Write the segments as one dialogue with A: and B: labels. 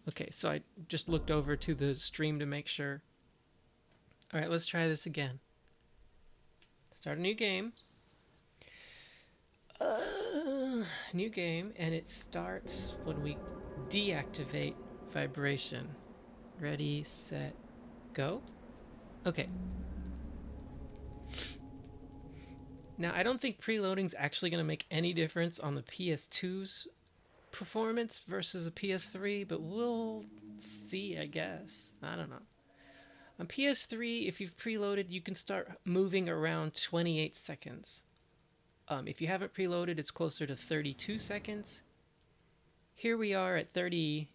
A: Okay, so I just looked over to the stream to make sure. All right, let's try this again. Start a new game. New game, and it starts when we deactivate vibration. Ready, set, go. Okay. Now, I don't think preloading's actually going to make any difference on the PS2's performance versus a PS3, but we'll see, I guess. I don't know. On PS3, if you've preloaded, you can start moving around 28 seconds. If you haven't preloaded, it's closer to 32 seconds. Here we are at 37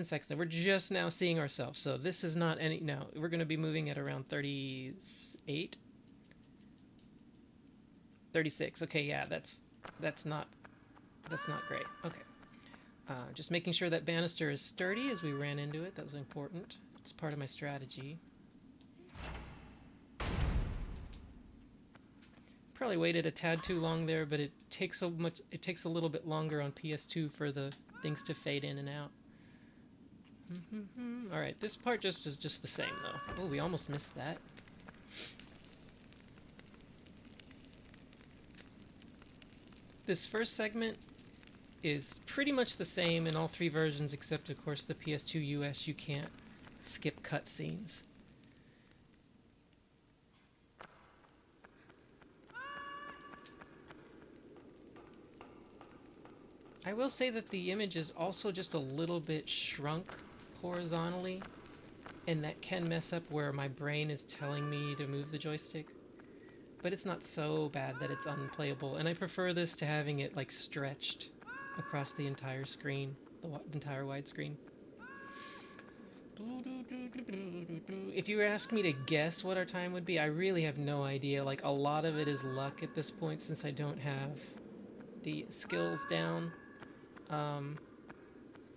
A: seconds, and we're just now seeing ourselves. So this is not any... No, we're going to be moving at around 38. 36. Okay, yeah, that's not great. Okay. Just making sure that banister is sturdy as we ran into it. That was important. It's part of my strategy. Probably waited a tad too long there, but it takes a little bit longer on PS2 for the things to fade in and out. All right, this part is just the same though. Oh, we almost missed that. This first segment is pretty much the same in all three versions, except of course the PS2 US you can't skip cutscenes. I will say that the image is also just a little bit shrunk horizontally, and that can mess up where my brain is telling me to move the joystick. But it's not so bad that it's unplayable, and I prefer this to having it like stretched across the entire screen, the entire widescreen. If you ask me to guess what our time would be, I really have no idea. Like, a lot of it is luck at this point since I don't have the skills down.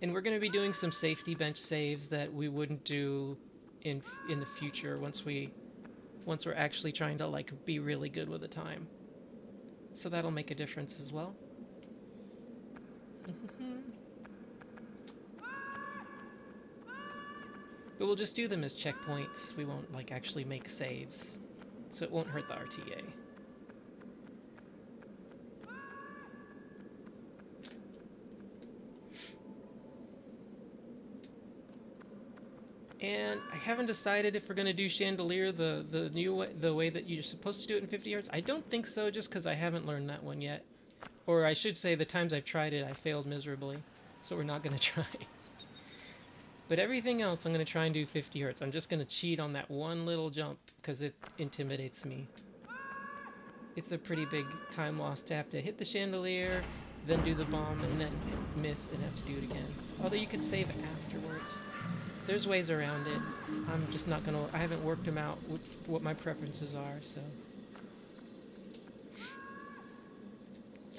A: And we're going to be doing some safety bench saves that we wouldn't do in the future once we're actually trying to like be really good with the time. So that'll make a difference as well. But we'll just do them as checkpoints. We won't like actually make saves, so it won't hurt the RTA. And I haven't decided if we're going to do Chandelier the way that you're supposed to do it in 50 yards. I don't think so, just because I haven't learned that one yet. Or I should say the times I've tried it, I failed miserably. So we're not going to try. But everything else I'm going to try and do 50 hertz. I'm just going to cheat on that one little jump because it intimidates me. It's a pretty big time loss to have to hit the chandelier, then do the bomb, and then miss and have to do it again. Although you could save afterwards. There's ways around it. I'm just not gonna... I haven't worked them out what my preferences are, so...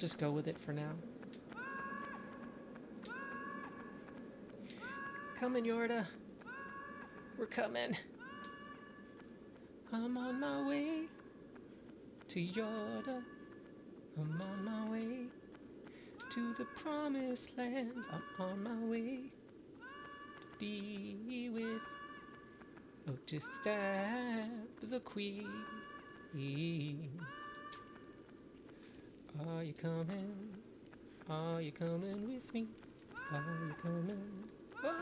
A: just go with it for now. Coming, Yorda. We're coming. I'm on my way to Yorda. I'm on my way to the promised land. I'm on my way to be with Otis Stab the Queen. Are you coming? Are you coming with me? Are you coming? Oh.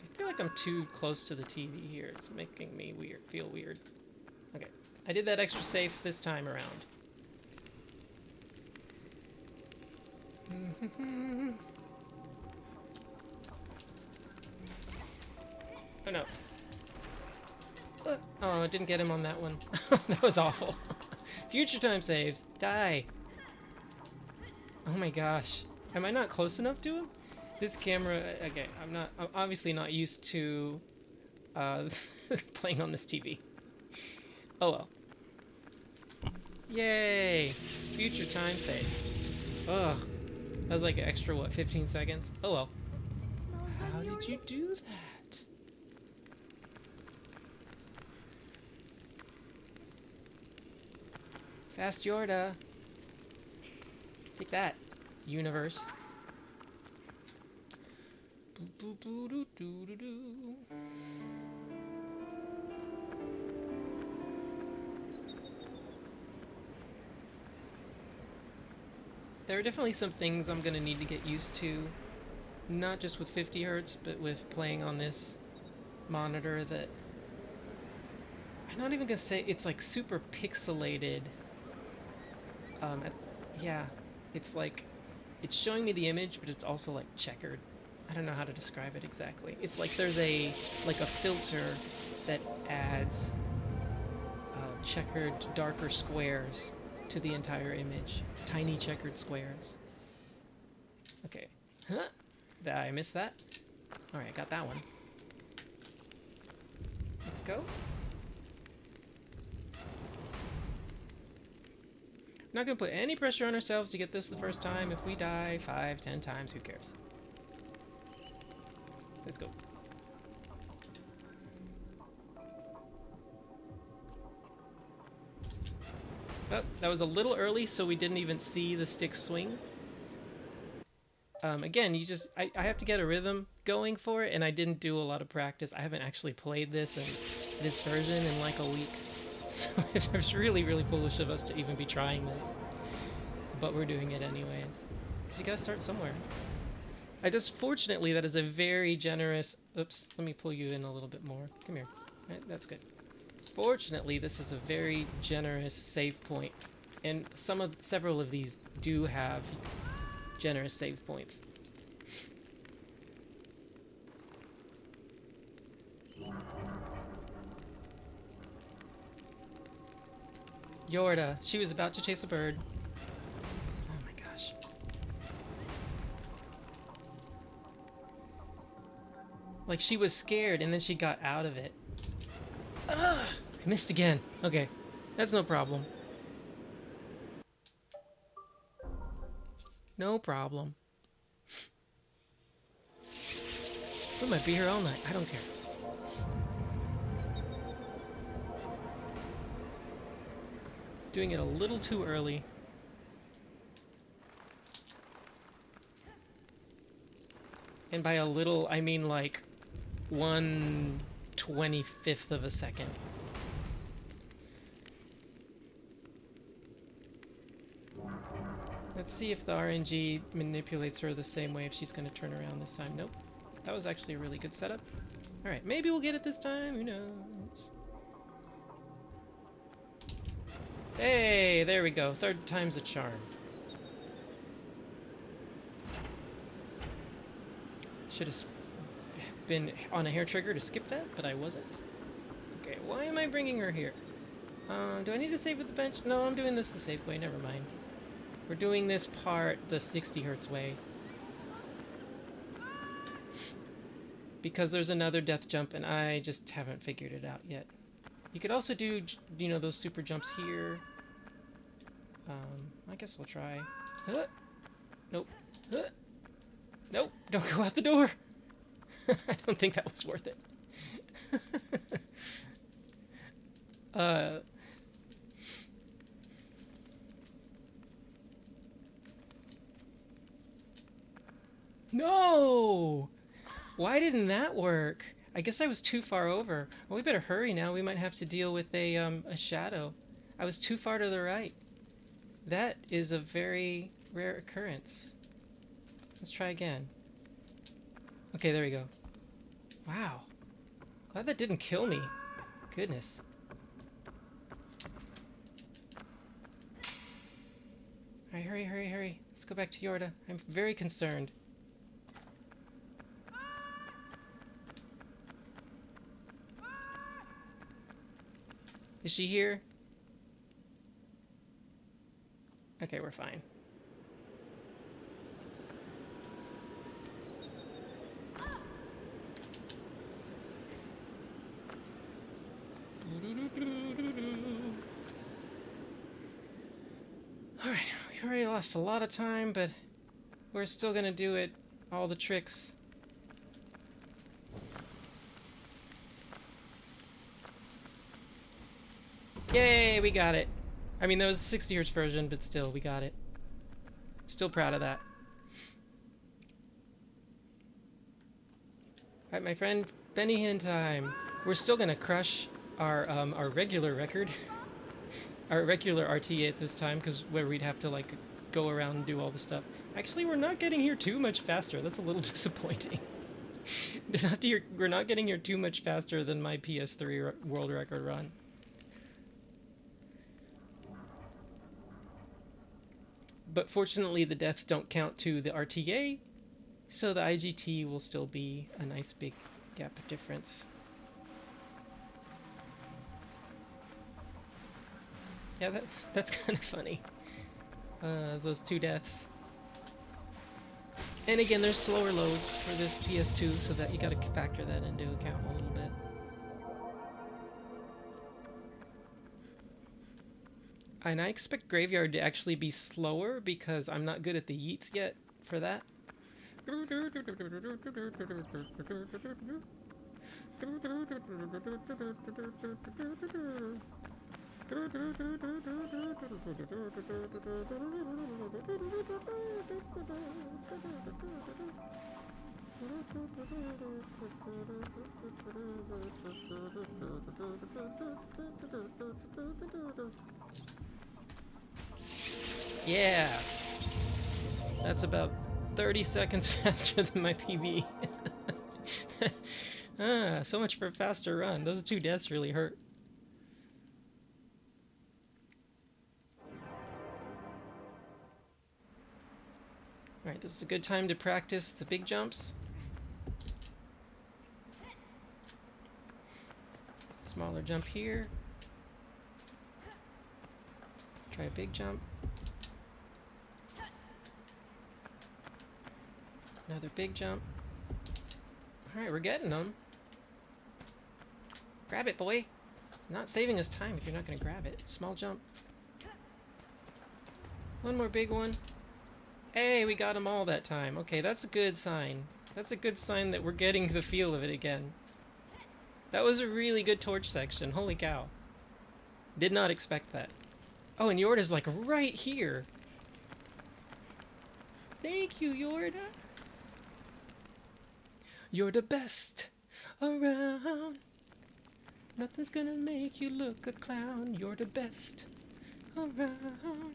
A: I feel like I'm too close to the TV here. It's making me feel weird. Okay, I did that extra safe this time around. Oh no. Oh, I didn't get him on that one. That was awful. Future time saves. Die. Oh my gosh. Am I not close enough to him? This camera... Okay, I'm obviously not used to playing on this TV. Oh well. Yay! Future time saves. Ugh. That was like an extra, what, 15 seconds? Oh well. How did you do that? Fast Yorda. Take that, universe. There are definitely some things I'm gonna need to get used to, not just with 50 hertz, but with playing on this monitor that I'm not even gonna say it's like super pixelated. Yeah, it's like it's showing me the image, but it's also like checkered. I don't know how to describe it exactly. It's like there's a filter that adds checkered darker squares to the entire image. Tiny checkered squares. Okay. Huh? I missed that. Alright, got that one. Let's go. Not gonna put any pressure on ourselves to get this the first time. If we die 5, 10 times, who cares? Let's go. Oh, that was a little early, so we didn't even see the stick swing. Again, I have to get a rhythm going for it, and I didn't do a lot of practice. I haven't actually played this version in like a week. So it's really, really foolish of us to even be trying this. But we're doing it anyways. Because you gotta start somewhere. Fortunately, that is a very generous... Oops, let me pull you in a little bit more. Come here. Right, that's good. Fortunately, this is a very generous save point. And several of these do have generous save points. Yorda, she was about to chase a bird. Oh my gosh. Like she was scared and then she got out of it. Ugh, I missed again. Okay, that's no problem. No problem. We might be here all night. I don't care. Doing it a little too early. And by a little, I mean like 1/25 of a second. Let's see if the RNG manipulates her the same way if she's going to turn around this time. Nope. That was actually a really good setup. Alright, maybe we'll get it this time. Who knows? Hey, there we go. Third time's a charm. Should have been on a hair trigger to skip that, but I wasn't. Okay, why am I bringing her here? Do I need to save with the bench? No, I'm doing this the safe way. Never mind. We're doing this part the 60 hertz way. Because there's another death jump, and I just haven't figured it out yet. You could also do, you know, those super jumps here. I guess we'll try. Huh? Nope. Huh? Nope, don't go out the door! I don't think that was worth it. No! Why didn't that work? I guess I was too far over. Well, we better hurry now. We might have to deal with a shadow. I was too far to the right. That is a very rare occurrence. Let's try again. Okay, there we go. Wow. Glad that didn't kill me. Goodness. Alright, hurry, hurry, hurry. Let's go back to Yorda. I'm very concerned. Is she here? Okay, we're fine. Alright, we already lost a lot of time, but we're still gonna do it. All the tricks. Yay, we got it. I mean, that was the 60 hertz version, but still, we got it. Still proud of that. Alright, my friend, Benny Hinn time. We're still gonna crush our regular record. Our regular RTA at this time, because where we'd have to, like, go around and do all the stuff. Actually, we're not getting here too much faster. That's a little disappointing. We're not getting here too much faster than my PS3 world record run. But fortunately, the deaths don't count to the RTA, so the IGT will still be a nice big gap of difference. Yeah, that's kind of funny. Those 2 deaths. And again, there's slower loads for this PS2, so that you gotta factor that into account a little bit. And I expect Graveyard to actually be slower because I'm not good at the yeets yet for that. Yeah! That's about 30 seconds faster than my PB. So much for a faster run. Those 2 deaths really hurt. Alright, this is a good time to practice the big jumps. Smaller jump here. Try a big jump. Another big jump. Alright, we're getting them. Grab it, boy! It's not saving us time if you're not going to grab it. Small jump. One more big one. Hey, we got them all that time. Okay, that's a good sign. That's a good sign that we're getting the feel of it again. That was a really good torch section. Holy cow. Did not expect that. Oh, and Yorda's like right here. Thank you, Yorda. You're the best around. Nothing's gonna make you look a clown. You're the best around.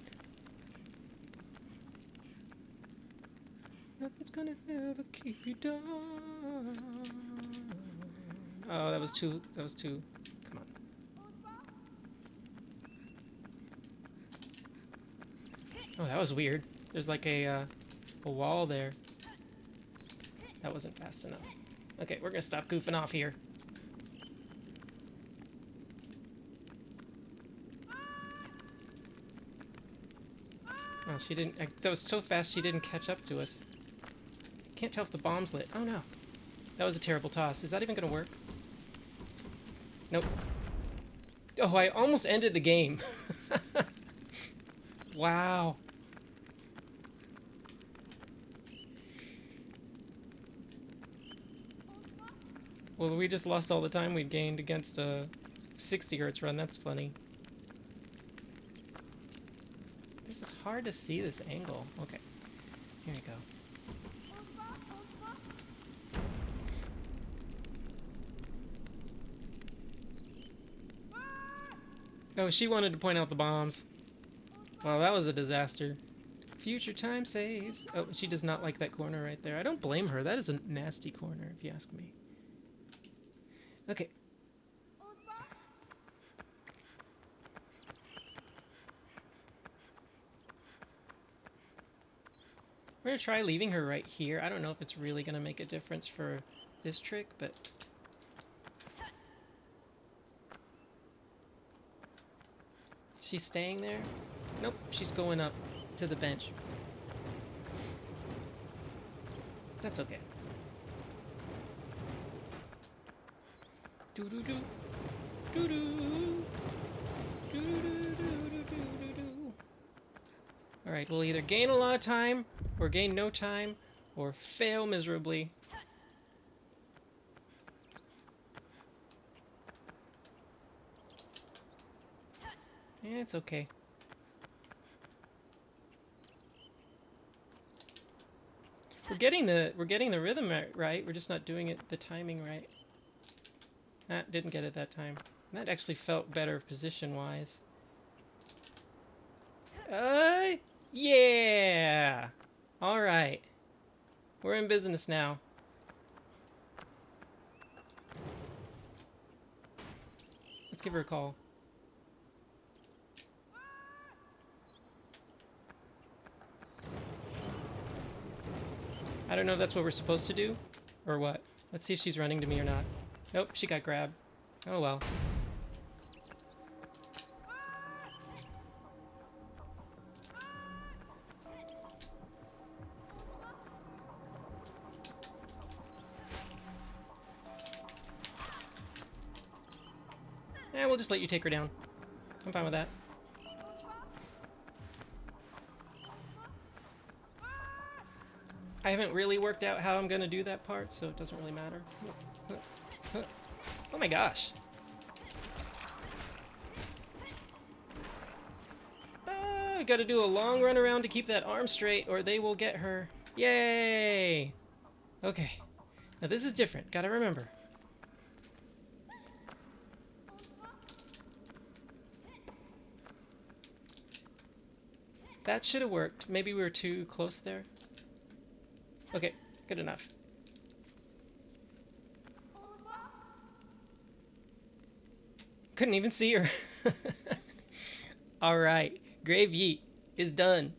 A: Nothing's gonna ever keep you down. Oh, that was too. Come on. Oh, that was weird. There's like a wall there. That wasn't fast enough. Okay, we're gonna stop goofing off here. Oh, she didn't. That was so fast she didn't catch up to us. Can't tell if the bomb's lit. Oh no. That was a terrible toss. Is that even gonna work? Nope. Oh, I almost ended the game. Wow. Well, we just lost all the time we'd gained against a 60 hertz run. That's funny. This is hard to see, this angle. Okay. Here we go. Oh, she wanted to point out the bombs. Well, that was a disaster. Future time saves. Oh, she does not like that corner right there. I don't blame her. That is a nasty corner, if you ask me. Okay. We're gonna try leaving her right here. I don't know if it's really gonna make a difference for this trick, but... She's staying there? Nope, she's going up to the bench. That's okay. Doo-doo-doo. Doo-doo. Doo-doo-doo-doo-doo-doo-doo. Alright, we'll either gain a lot of time, or gain no time, or fail miserably. Yeah, it's okay. we're getting the rhythm right. We're just not doing it the timing right. Ah, didn't get it that time. That actually felt better position-wise. Yeah! Alright. We're in business now. Let's give her a call. I don't know if that's what we're supposed to do, or what. Let's see if she's running to me or not. Nope, she got grabbed. Oh well. Eh, we'll just let you take her down. I'm fine with that. I haven't really worked out how I'm gonna do that part, so it doesn't really matter. Oh my gosh. I gotta do a long run around to keep that arm straight, or they will get her. Yay! Okay. Now this is different, gotta remember. That should have worked. Maybe we were too close there. Okay, good enough. Couldn't even see her. Alright, Grave Yeet is done.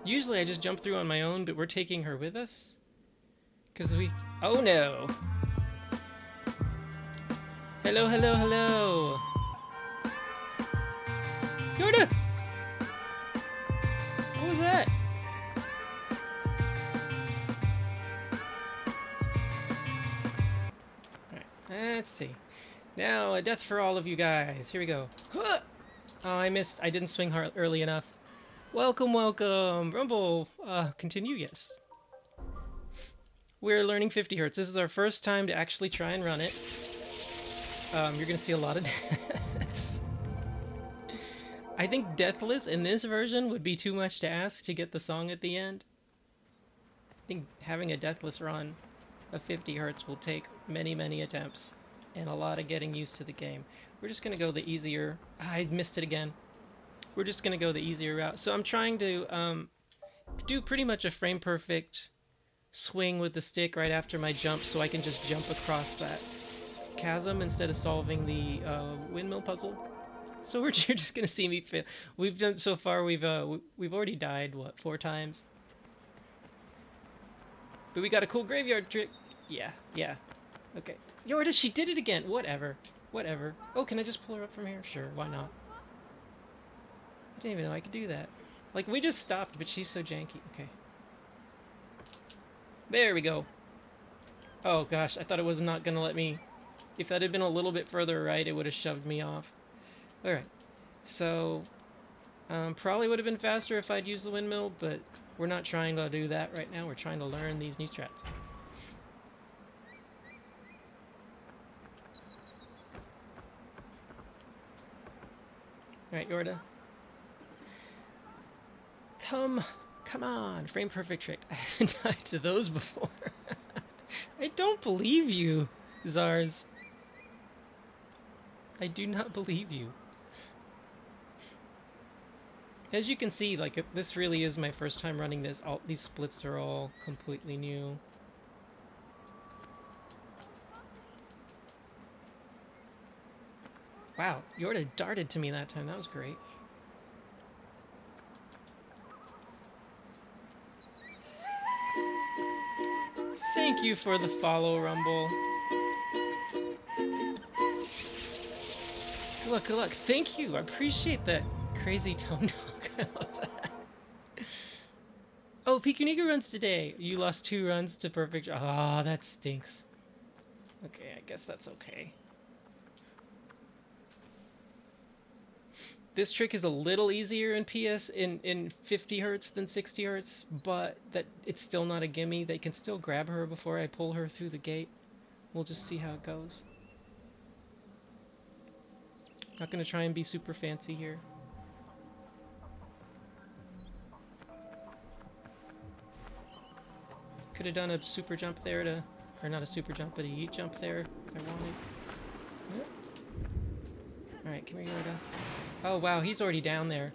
A: Usually I just jump through on my own, but we're taking her with us. Because we... Oh no! Hello, hello, hello! Yorda! What was that? Alright, let's see. Now, a death for all of you guys. Here we go. Oh, I missed. I didn't swing hard early enough. Welcome, welcome. Rumble, continue, yes. We're learning 50 Hertz. This is our first time to actually try and run it. You're gonna see a lot of deaths. I think deathless in this version would be too much to ask to get the song at the end. I think having a deathless run of 50 Hertz will take many, many attempts and a lot of getting used to the game. We're just gonna go the easier... I missed it again. We're just gonna go the easier route. So I'm trying to do pretty much a frame perfect swing with the stick right after my jump, so I can just jump across that chasm instead of solving the windmill puzzle. So you're just gonna see me fail. We've done so far. We've already died what 4 times, but we got a cool graveyard trick. Yeah, yeah. Okay, Yorda, she did it again. Whatever, whatever. Oh, can I just pull her up from here? Sure, why not? I didn't even know I could do that. Like, we just stopped, but she's so janky. Okay. There we go. Oh gosh, I thought it was not gonna let me... If that had been a little bit further right, it would have shoved me off. Alright. So, probably would have been faster if I'd used the windmill, but we're not trying to do that right now. We're trying to learn these new strats. Alright, Yorda. Come on, frame perfect trick. I haven't died to those before. I don't believe you, Zars. I do not believe you. As you can see, like, this really is my first time running this. These splits are all completely new. Wow, Yorda darted to me that time. That was great. Thank you for the follow, Rumble. Good luck, good luck. Thank you. I appreciate that crazy tone dog. I love that. Oh, Pikunika runs today. You lost 2 runs to perfect. Ah, that stinks. Okay, I guess that's okay. This trick is a little easier in PS in 50 Hertz than 60 Hertz, but that it's still not a gimme. They can still grab her before I pull her through the gate. We'll just see how it goes. Not gonna try and be super fancy here. Could have done a super jump there to, or not a super jump, but a yeet jump there if I wanted. Yep. Alright, come here, Yoda. Oh wow, he's already down there.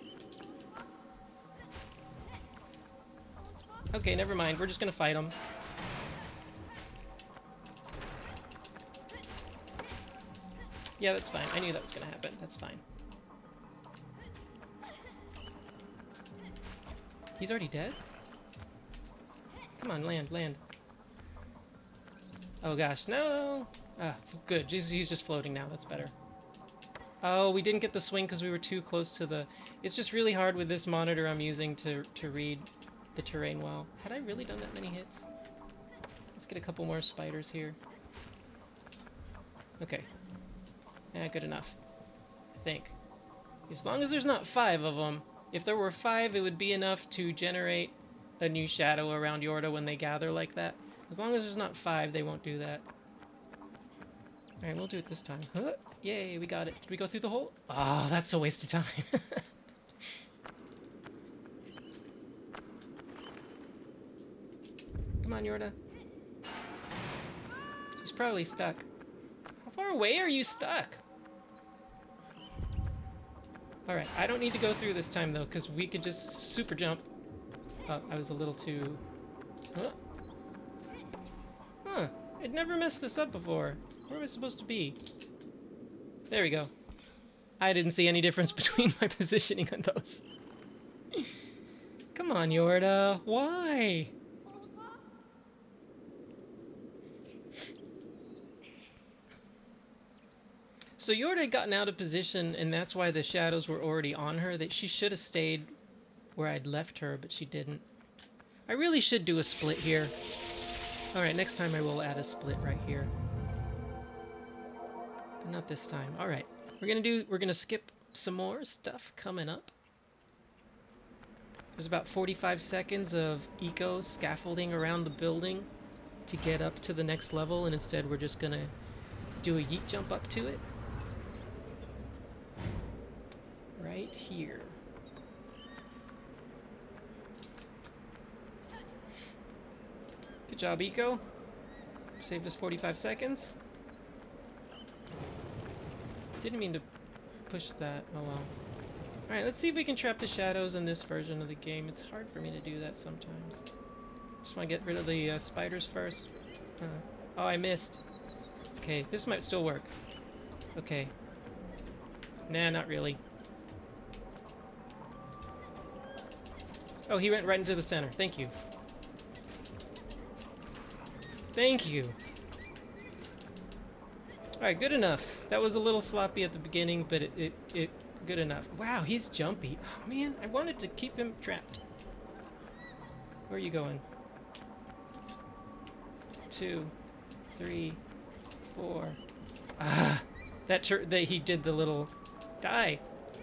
A: Okay, never mind. We're just gonna fight him. Yeah, that's fine. I knew that was gonna happen. That's fine. He's already dead? Come on, land, land. Oh gosh, no! Ah, good. He's just floating now. That's better. Oh, we didn't get the swing because we were too close to the... It's just really hard with this monitor I'm using to read the terrain well. Had I really done that many hits? Let's get a couple more spiders here. Okay. Yeah, good enough. I think. As long as there's not 5 of them. If there were 5, it would be enough to generate a new shadow around Yorda when they gather like that. As long as there's not 5, they won't do that. Alright, we'll do it this time. Huh? Yay, we got it. Did we go through the hole? Oh, that's a waste of time. Come on, Yorda. She's probably stuck. How far away are you stuck? Alright, I don't need to go through this time, though, because we could just super jump. Oh, I was a little too... Huh? Huh. I'd never messed this up before. Where am I supposed to be? There we go. I didn't see any difference between my positioning on those. Come on, Yorda. Why? So Yorda had gotten out of position, and that's why the shadows were already on her. That she should have stayed where I'd left her, but she didn't. I really should do a split here. Alright, next time I will add a split right here. But not this time. Alright. We're gonna skip some more stuff coming up. There's about 45 seconds of ICO scaffolding around the building to get up to the next level, and instead we're just gonna do a yeet jump up to it. Right here. Good job, ICO. Saved us 45 seconds. Didn't mean to push that. Oh well. Alright, let's see if we can trap the shadows in this version of the game. It's hard for me to do that sometimes. Just want to get rid of the spiders first. Oh, I missed. Okay, this might still work. Okay. Nah, not really. Oh, he went right into the center. Thank you. Thank you. Alright, good enough. That was a little sloppy at the beginning, but it good enough. Wow, he's jumpy. Oh man, I wanted to keep him trapped. Where are you going? 2, 3, 4. Ah, that he did the little die.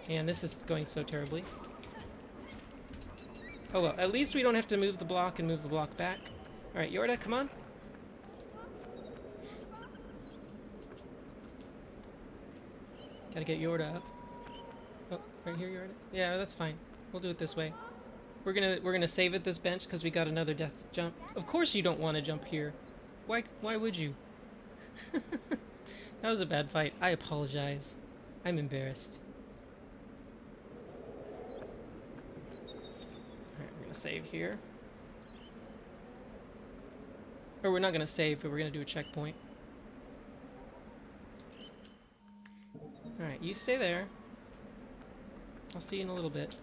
A: Man, this is going so terribly. Oh well, at least we don't have to move the block and move the block back. Alright, Yorda, come on. Gotta get Yorda up. Oh, right here, Yorda? Yeah, that's fine. We'll do it this way. We're gonna save at this bench because we got another death jump. Of course you don't want to jump here. Why would you? That was a bad fight. I apologize. I'm embarrassed. Alright, we're gonna save here. Or we're not gonna save, but we're gonna do a checkpoint. Alright, you stay there. I'll see you in a little bit.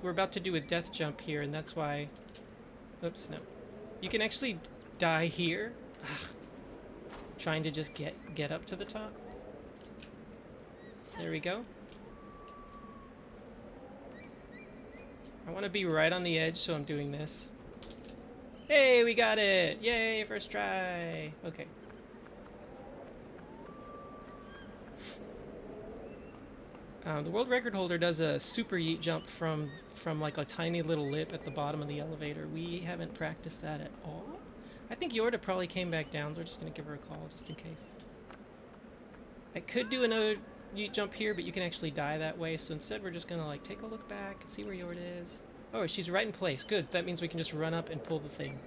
A: We're about to do a death jump here, and that's why... Oops, no. You can actually die here. Ugh. Trying to just get up to the top. There we go. I want to be right on the edge, so I'm doing this. Hey, we got it! Yay, first try! Okay. The world record holder does a super yeet jump from like a tiny little lip at the bottom of the elevator. We haven't practiced that at all. I think Yorda probably came back down, so we're just going to give her a call just in case. I could do another jump here, but you can actually die that way. So instead, we're just gonna like take a look back and see where Yorda is. Oh, she's right in place. Good. That means we can just run up and pull the thing.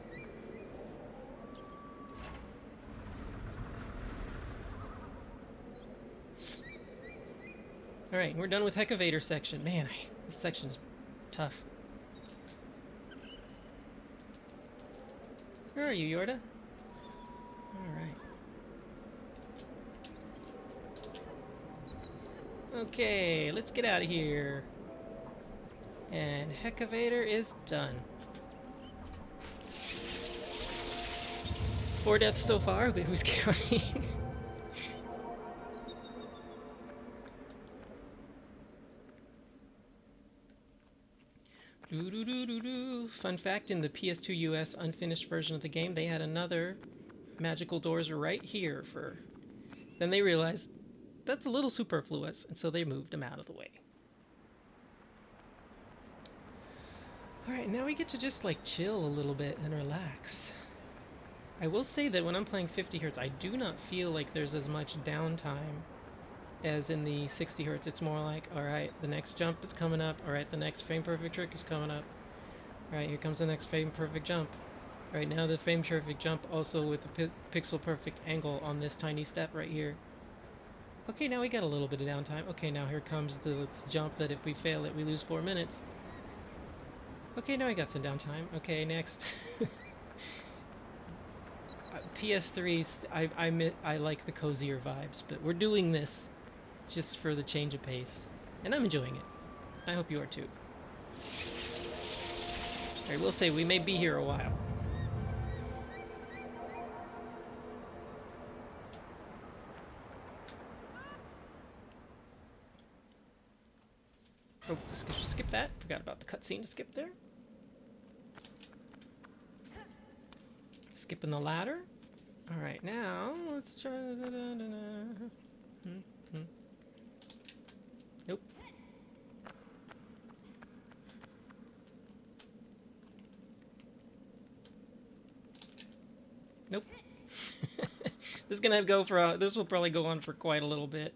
A: All right, we're done with Hecavator section. Man, this section is tough. Where are you, Yorda? All right. Okay, let's get out of here. And Hecavator is done. 4 deaths so far, but who's counting? Fun fact, in the PS2 US unfinished version of the game, they had another magical doors right here for... Then they realized that's a little superfluous, and so they moved them out of the way. Alright, now we get to just like chill a little bit and relax. I will say that when I'm playing 50 Hz, I do not feel like there's as much downtime as in the 60 Hz. It's more like, alright, the next jump is coming up. Alright, the next frame perfect trick is coming up. Alright, here comes the next frame perfect jump. Alright, now the frame perfect jump also with a pixel perfect angle on this tiny step right here. Okay, now we got a little bit of downtime. Okay, now here comes the jump that if we fail it, we lose 4 minutes. Okay, now I got some downtime. Okay, next. PS3, I like the cozier vibes, but we're doing this just for the change of pace. And I'm enjoying it. I hope you are too. I will say we may be here a while. Oh, skip that. Forgot about the cutscene to skip there. Skipping the ladder. Alright, now let's try... Nope. Nope. This is gonna go for... this will probably go on for quite a little bit.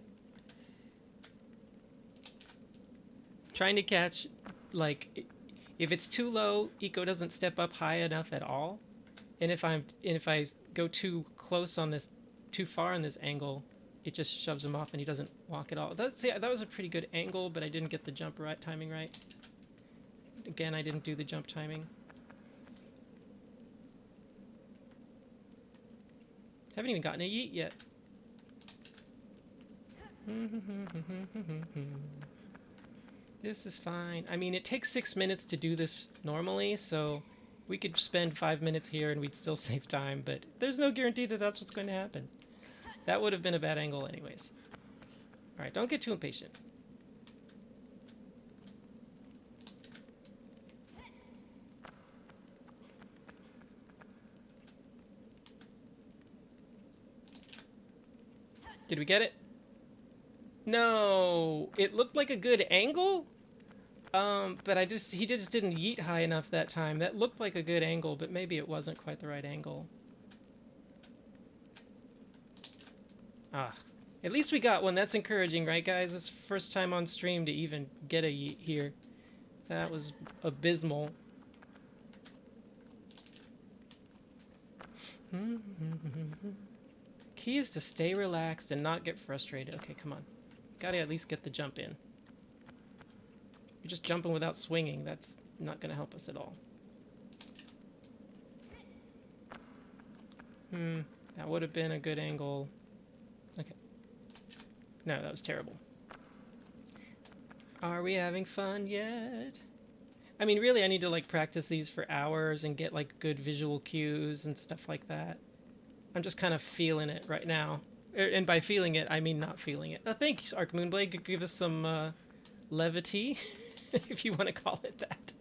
A: Trying to catch, like, if it's too low, ICO doesn't step up high enough at all. And if I go too close on this, too far on this angle, it just shoves him off and he doesn't walk at all. That was a pretty good angle, but I didn't get the jump timing right. Again, I didn't do the jump timing. Haven't even gotten a yeet yet. This is fine. I mean, it takes 6 minutes to do this normally, so we could spend 5 minutes here and we'd still save time, but there's no guarantee that that's what's going to happen. That would have been a bad angle anyways. Alright, don't get too impatient. Did we get it? No! It looked like a good angle? But he just didn't yeet high enough that time. That looked like a good angle, but maybe it wasn't quite the right angle. Ah. At least we got one. That's encouraging, right, guys? It's the first time on stream to even get a yeet here. That was abysmal. Key is to stay relaxed and not get frustrated. Okay, come on. Gotta at least get the jump in. You're just jumping without swinging. That's not going to help us at all. That would have been a good angle. Okay. No, that was terrible. Are we having fun yet? I mean, really, I need to, like, practice these for hours and get, like, good visual cues and stuff like that. I'm just kind of feeling it right now. And by feeling it, I mean not feeling it. Thanks, Arc Moonblade. Give us some levity, if you want to call it that.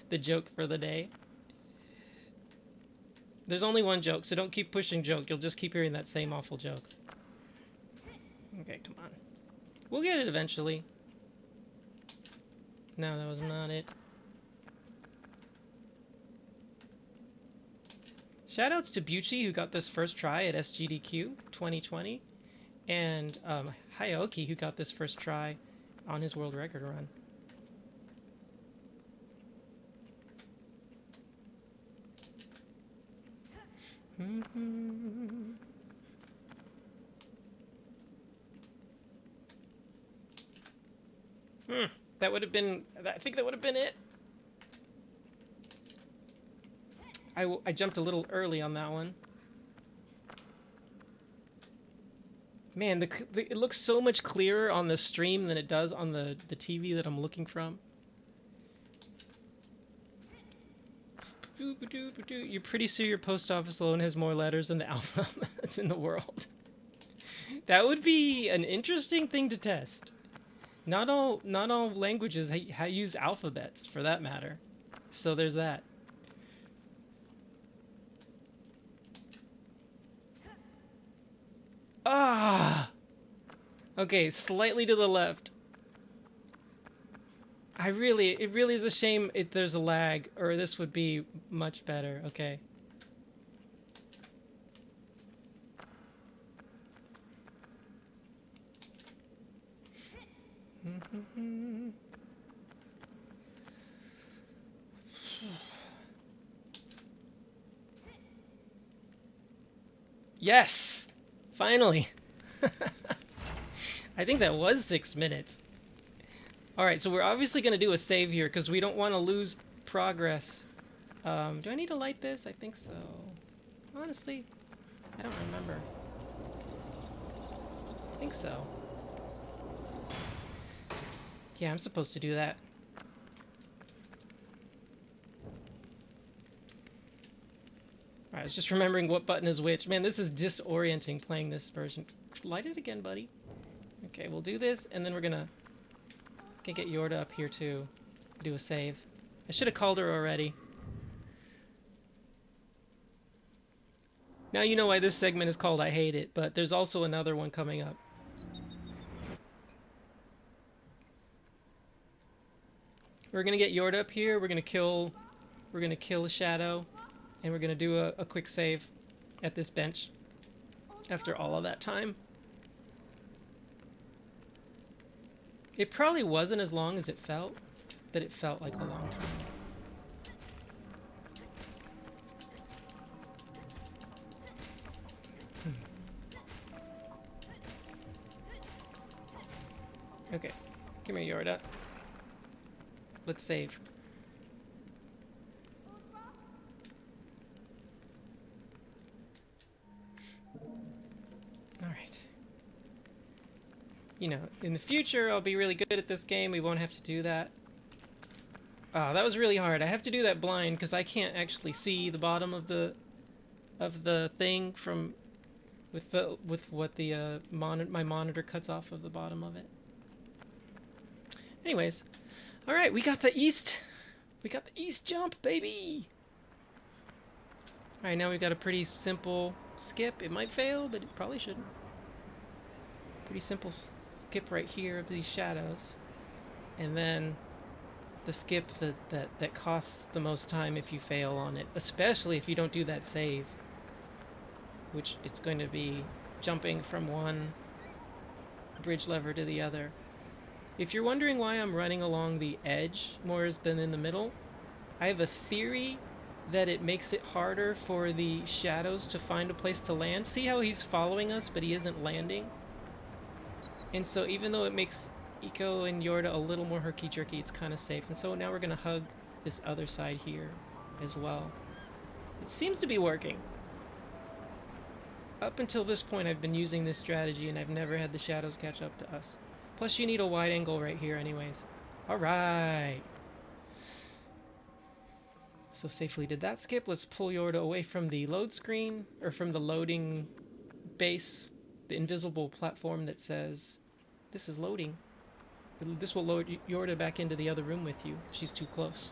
A: The joke for the day. There's only one joke, so don't keep pushing joke. You'll just keep hearing that same awful joke. Okay, come on. We'll get it eventually. No, that was not it. Shoutouts to Bucci, who got this first try at SGDQ 2020. and Hayaoki, who got this first try on his world record run. That would have been, I think that would have been it. I jumped a little early on that one. Man, it looks so much clearer on the stream than it does on the TV that I'm looking from. You're pretty sure your post office alone has more letters than the alphabets in the world. That would be an interesting thing to test. Not all languages use alphabets, for that matter. So there's that. Ah! Okay, slightly to the left. It really is a shame there's a lag, or this would be much better. Okay. Yes! Finally! I think that was 6 minutes. Alright, so we're obviously going to do a save here because we don't want to lose progress. Do I need to light this? I think so. Honestly, I don't remember. I think so. Yeah, I'm supposed to do that. Alright, I was just remembering what button is which. Man, this is disorienting playing this version. Light it again, buddy. Okay, we'll do this, and then we're gonna get Yorda up here to do a save. I should have called her already. Now you know why this segment is called I Hate It, but there's also another one coming up. We're gonna get Yorda up here, we're gonna kill a shadow, and we're gonna do a quick save at this bench after all of that time. It probably wasn't as long as it felt, but it felt like a long time. Okay, come here, Yorda. Let's save. Alright. You know, in the future I'll be really good at this game. We won't have to do that. Oh, that was really hard. I have to do that blind because I can't actually see the bottom of the thing from with what the my monitor cuts off of the bottom of it. Anyways, all right, we got the east jump, baby. All right, now we've got a pretty simple skip. It might fail, but it probably shouldn't. Pretty simple skip right here of these shadows, and then the skip that costs the most time if you fail on it, especially if you don't do that save, which it's going to be jumping from one bridge lever to the other. If you're wondering why I'm running along the edge more than in the middle, I have a theory that it makes it harder for the shadows to find a place to land. See how he's following us, but he isn't landing? And so even though it makes ICO and Yorda a little more herky-jerky, it's kind of safe. And so now we're going to hug this other side here as well. It seems to be working. Up until this point, I've been using this strategy, and I've never had the shadows catch up to us. Plus, you need a wide angle right here anyways. Alright. So safely did that skip. Let's pull Yorda away from the load screen, or from the loading base, the invisible platform that says, this is loading. This will load Yorda back into the other room with you if she's too close.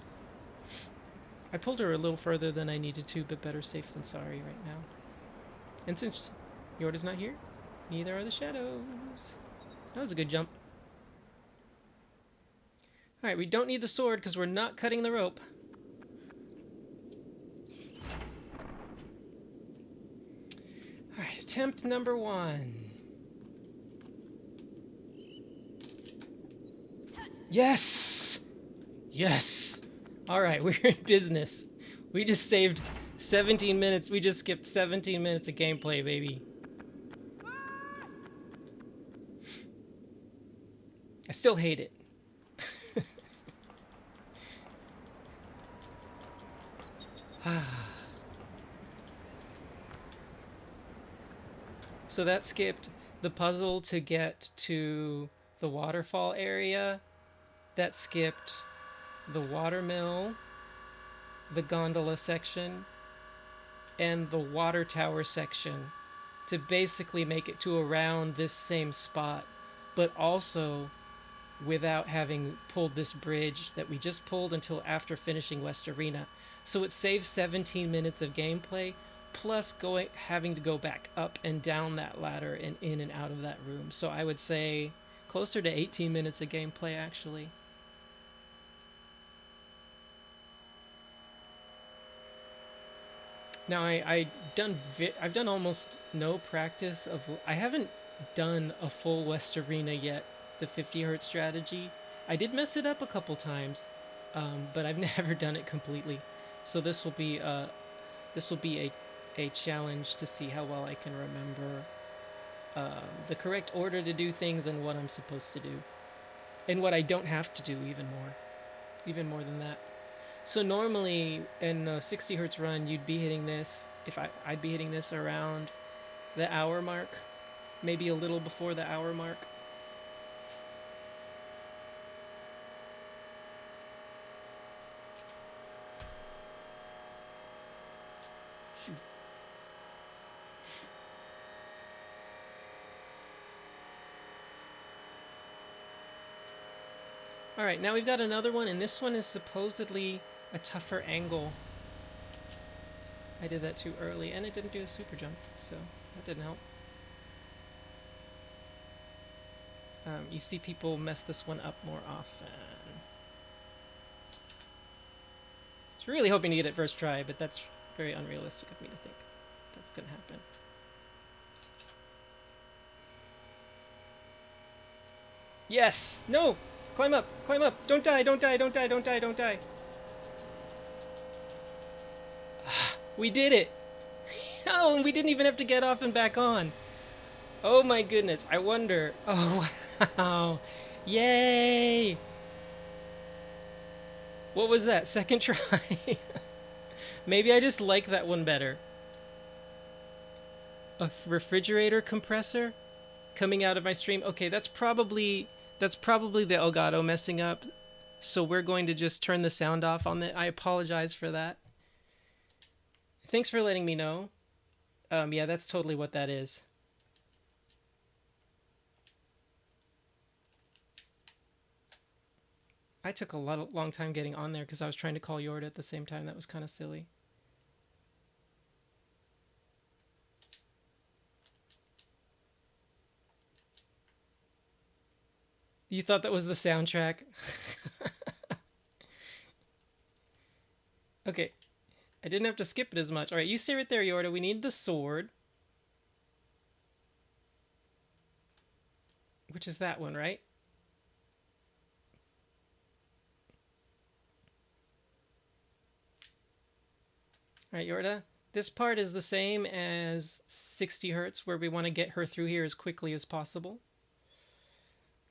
A: I pulled her a little further than I needed to, but better safe than sorry right now. And since Yorda's not here, neither are the shadows. That was a good jump. Alright, we don't need the sword because we're not cutting the rope. Alright, attempt number 1. Yes! Yes! Alright, we're in business. We just saved 17 minutes. We just skipped 17 minutes of gameplay, baby. I still hate it. So that skipped the puzzle to get to the waterfall area. That skipped the watermill, the gondola section, and the water tower section to basically make it to around this same spot, but also without having pulled this bridge that we just pulled until after finishing West Arena. So it saves 17 minutes of gameplay, plus having to go back up and down that ladder and in and out of that room. So I would say closer to 18 minutes of gameplay, actually. Now I've done almost no practice of. I haven't done a full West Arena yet. The 50 hertz strategy. I did mess it up a couple times, but I've never done it completely. So this will be a challenge to see how well I can remember the correct order to do things and what I'm supposed to do, and what I don't have to do even more than that. So normally in a 60 hertz run, you'd be hitting this. I'd be hitting this around the hour mark, maybe a little before the hour mark. All right, now we've got another one, and this one is supposedly a tougher angle. I did that too early, and it didn't do a super jump, so that didn't help. You see people mess this one up more often. I was really hoping to get it first try, but that's very unrealistic of me to think that's gonna happen. Yes! No! Climb up! Climb up! Don't die! Don't die! Don't die! Don't die! Don't die! We did it! Oh, and we didn't even have to get off and back on. Oh my goodness, I wonder. Oh, wow. Yay! What was that? Second try? Maybe I just like that one better. A refrigerator compressor coming out of my stream. Okay, that's probably the Elgato messing up. So we're going to just turn the sound off on it. I apologize for that. Thanks for letting me know. Yeah, that's totally what that is. I took a long time getting on there because I was trying to call Yorda at the same time. That was kind of silly. You thought that was the soundtrack? Okay. I didn't have to skip it as much. Alright, you stay right there, Yorda. We need the sword. Which is that one, right? Alright, Yorda. This part is the same as 60 hertz, where we want to get her through here as quickly as possible.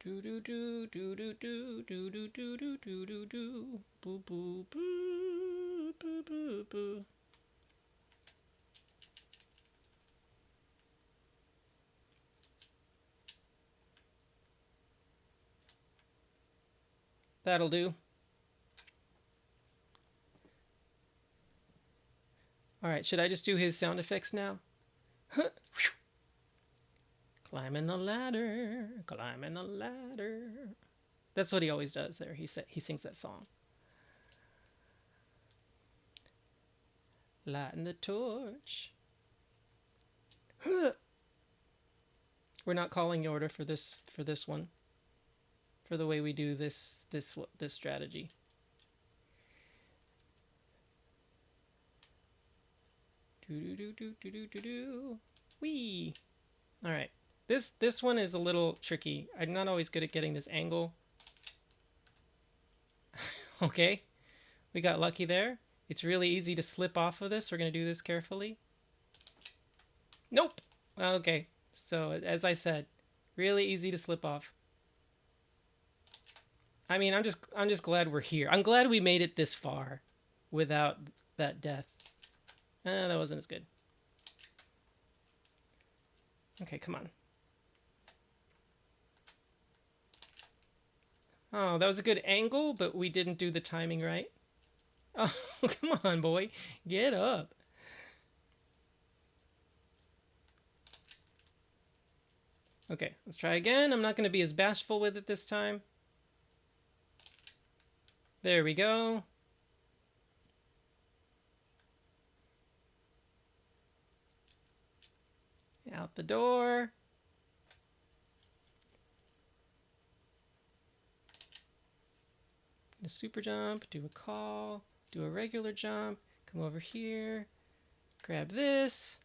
A: Do do do do do do do do do do do do do boo boo boo boo boo boo. That'll do. Alright, should I just do his sound effects now? Climbing the ladder, climbing the ladder. That's what he always does there. He sings that song. Lighting the torch. We're not calling the order for this one. For the way we do this strategy. Do do do do do do do. Wee. All right. This one is a little tricky. I'm not always good at getting this angle. Okay, we got lucky there. It's really easy to slip off of this. We're going to do this carefully. Nope. Okay, so as I said, really easy to slip off. I mean, I'm just glad we're here. I'm glad we made it this far without that death. That wasn't as good. Okay, come on. Oh, that was a good angle, but we didn't do the timing right. Oh, come on, boy. Get up. Okay, let's try again. I'm not going to be as bashful with it this time. There we go. Out the door. A super jump, do a call, do a regular jump, come over here, grab this,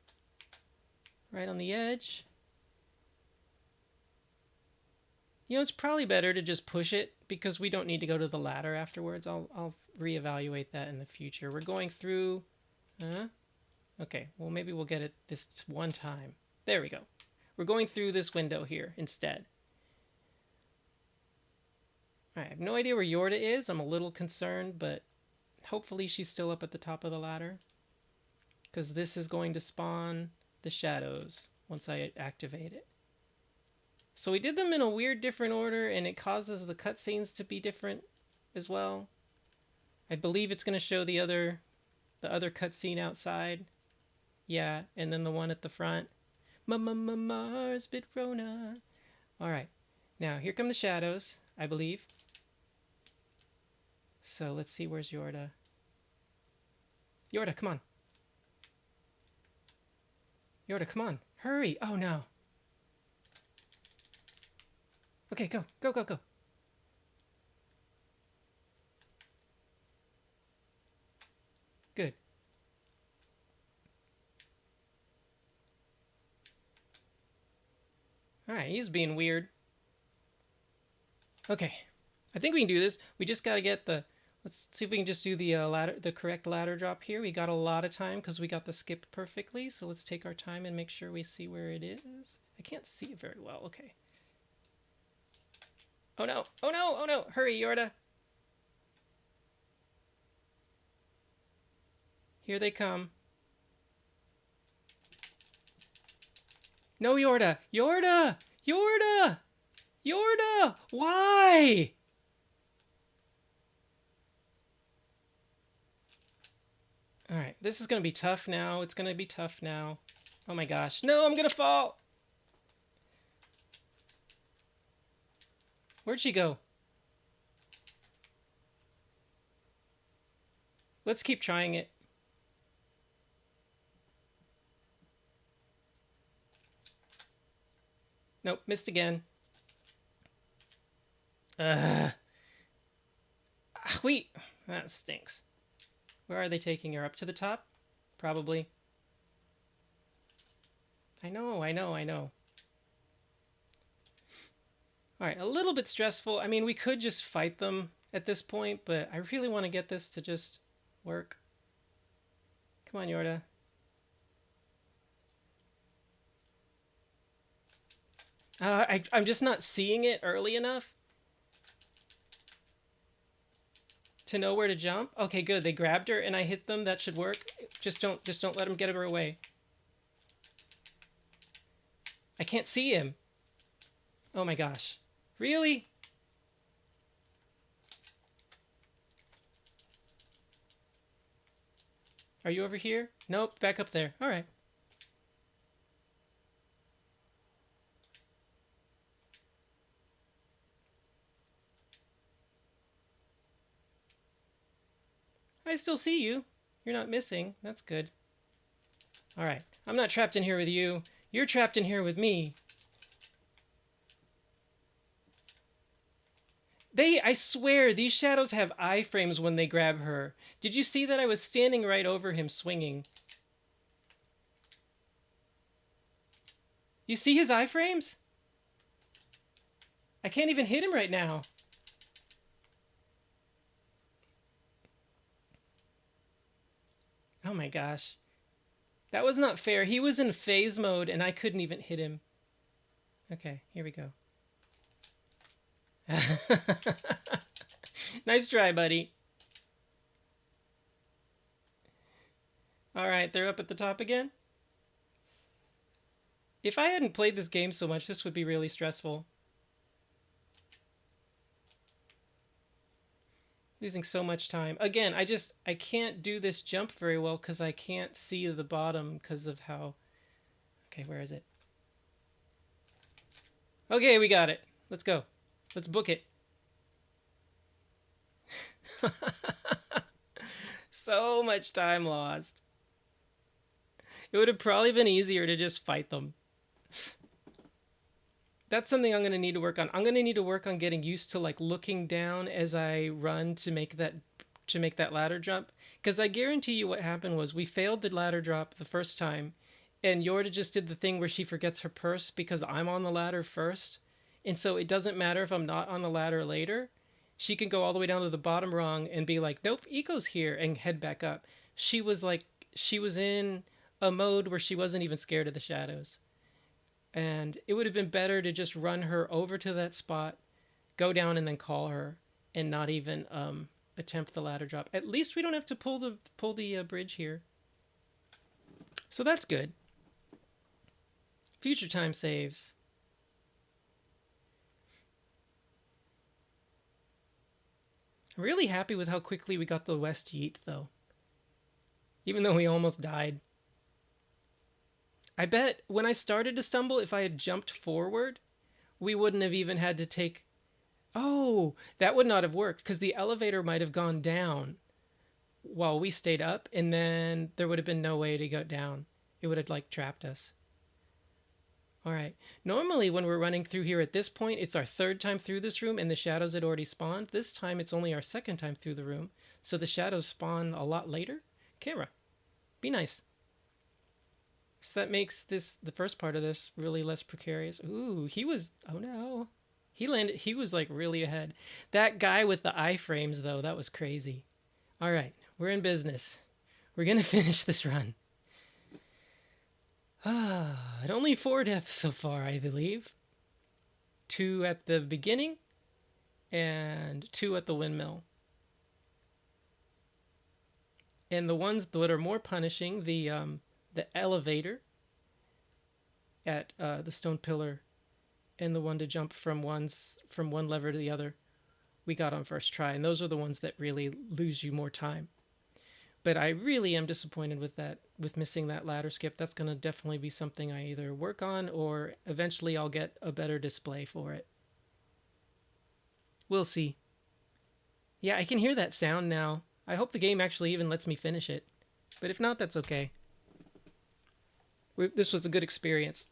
A: right on the edge. You know, it's probably better to just push it because we don't need to go to the ladder afterwards. I'll reevaluate that in the future. We're going through... Okay, well maybe we'll get it this one time. There we go. We're going through this window here instead. I have no idea where Yorda is. I'm a little concerned, but hopefully she's still up at the top of the ladder. Because this is going to spawn the shadows once I activate it. So we did them in a weird different order, and it causes the cutscenes to be different as well. I believe it's going to show the other cutscene outside. Yeah, and then the one at the front. Mars Bitrona. Alright, now here come the shadows, I believe. So let's see, where's Yorda? Yorda, come on. Yorda, come on. Hurry! Oh no. Okay, go, go, go, go. Good. Alright, he's being weird. Okay, I think we can do this. We just gotta get the... Let's see if we can just do the the correct ladder drop here. We got a lot of time because we got the skip perfectly. So let's take our time and make sure we see where it is. I can't see it very well. Okay. Oh no! Oh no! Oh no! Hurry, Yorda! Here they come. No, Yorda! Yorda! Yorda! Yorda! Why? Alright, this is going to be tough now. It's going to be tough now. Oh my gosh. No, I'm going to fall! Where'd she go? Let's keep trying it. Nope, missed again. Wait! That stinks. Where are they taking her? Up to the top? Probably. I know. Alright, a little bit stressful. I mean, we could just fight them at this point, but I really want to get this to just work. Come on, Yorda. I'm just not seeing it early enough to know where to jump. Okay, good. They grabbed her and I hit them. That should work. Just don't let them get her away. I can't see him. Oh my gosh. Really? Are you over here? Nope, back up there. All right. I still see you. You're not missing. That's good. All right. I'm not trapped in here with you. You're trapped in here with me. I swear, these shadows have iframes when they grab her. Did you see that? I was standing right over him swinging. You see his iframes? I can't even hit him right now. Oh my gosh. That was not fair. He was in phase mode and I couldn't even hit him. Okay, here we go. Nice try, buddy. All right, they're up at the top again. If I hadn't played this game so much, this would be really stressful. Losing so much time. Again, I can't do this jump very well because I can't see the bottom because of how... Okay, where is it? Okay, we got it. Let's go. Let's book it. So much time lost. It would have probably been easier to just fight them. That's something I'm going to need to work on. I'm going to need to work on getting used to like looking down as I run to make that ladder jump, because I guarantee you what happened was we failed the ladder drop the first time and Yorda just did the thing where she forgets her purse because I'm on the ladder first. And so it doesn't matter if I'm not on the ladder later. She can go all the way down to the bottom rung and be like, "Nope, Eco's here," and head back up. She was like she was in a mode where she wasn't even scared of the shadows. And it would have been better to just run her over to that spot, go down and then call her, and not even attempt the ladder drop. At least we don't have to pull the bridge here. So that's good. Future time saves. I'm really happy with how quickly we got the West Yeet, though. Even though we almost died. I bet when I started to stumble, if I had jumped forward, we wouldn't have even had to take... Oh, that would not have worked, because the elevator might have gone down while we stayed up, and then there would have been no way to go down. It would have, like, trapped us. All right. Normally, when we're running through here at this point, it's our third time through this room, and the shadows had already spawned. This time, it's only our second time through the room, so the shadows spawn a lot later. Camera, be nice. So that makes the first part of this really less precarious. Ooh, he was... Oh, no. He landed... He was, like, really ahead. That guy with the iframes, though, that was crazy. All right. We're in business. We're going to finish this run. And only 4 deaths so far, I believe. 2 at the beginning and 2 at the windmill. And the ones that are more punishing, the elevator at the stone pillar and the one to jump from one lever to the other, we got on first try. And those are the ones that really lose you more time. But I really am disappointed with missing that ladder skip. That's going to definitely be something I either work on or eventually I'll get a better display for it. We'll see. Yeah, I can hear that sound now. I hope the game actually even lets me finish it. But if not, that's okay. This was a good experience.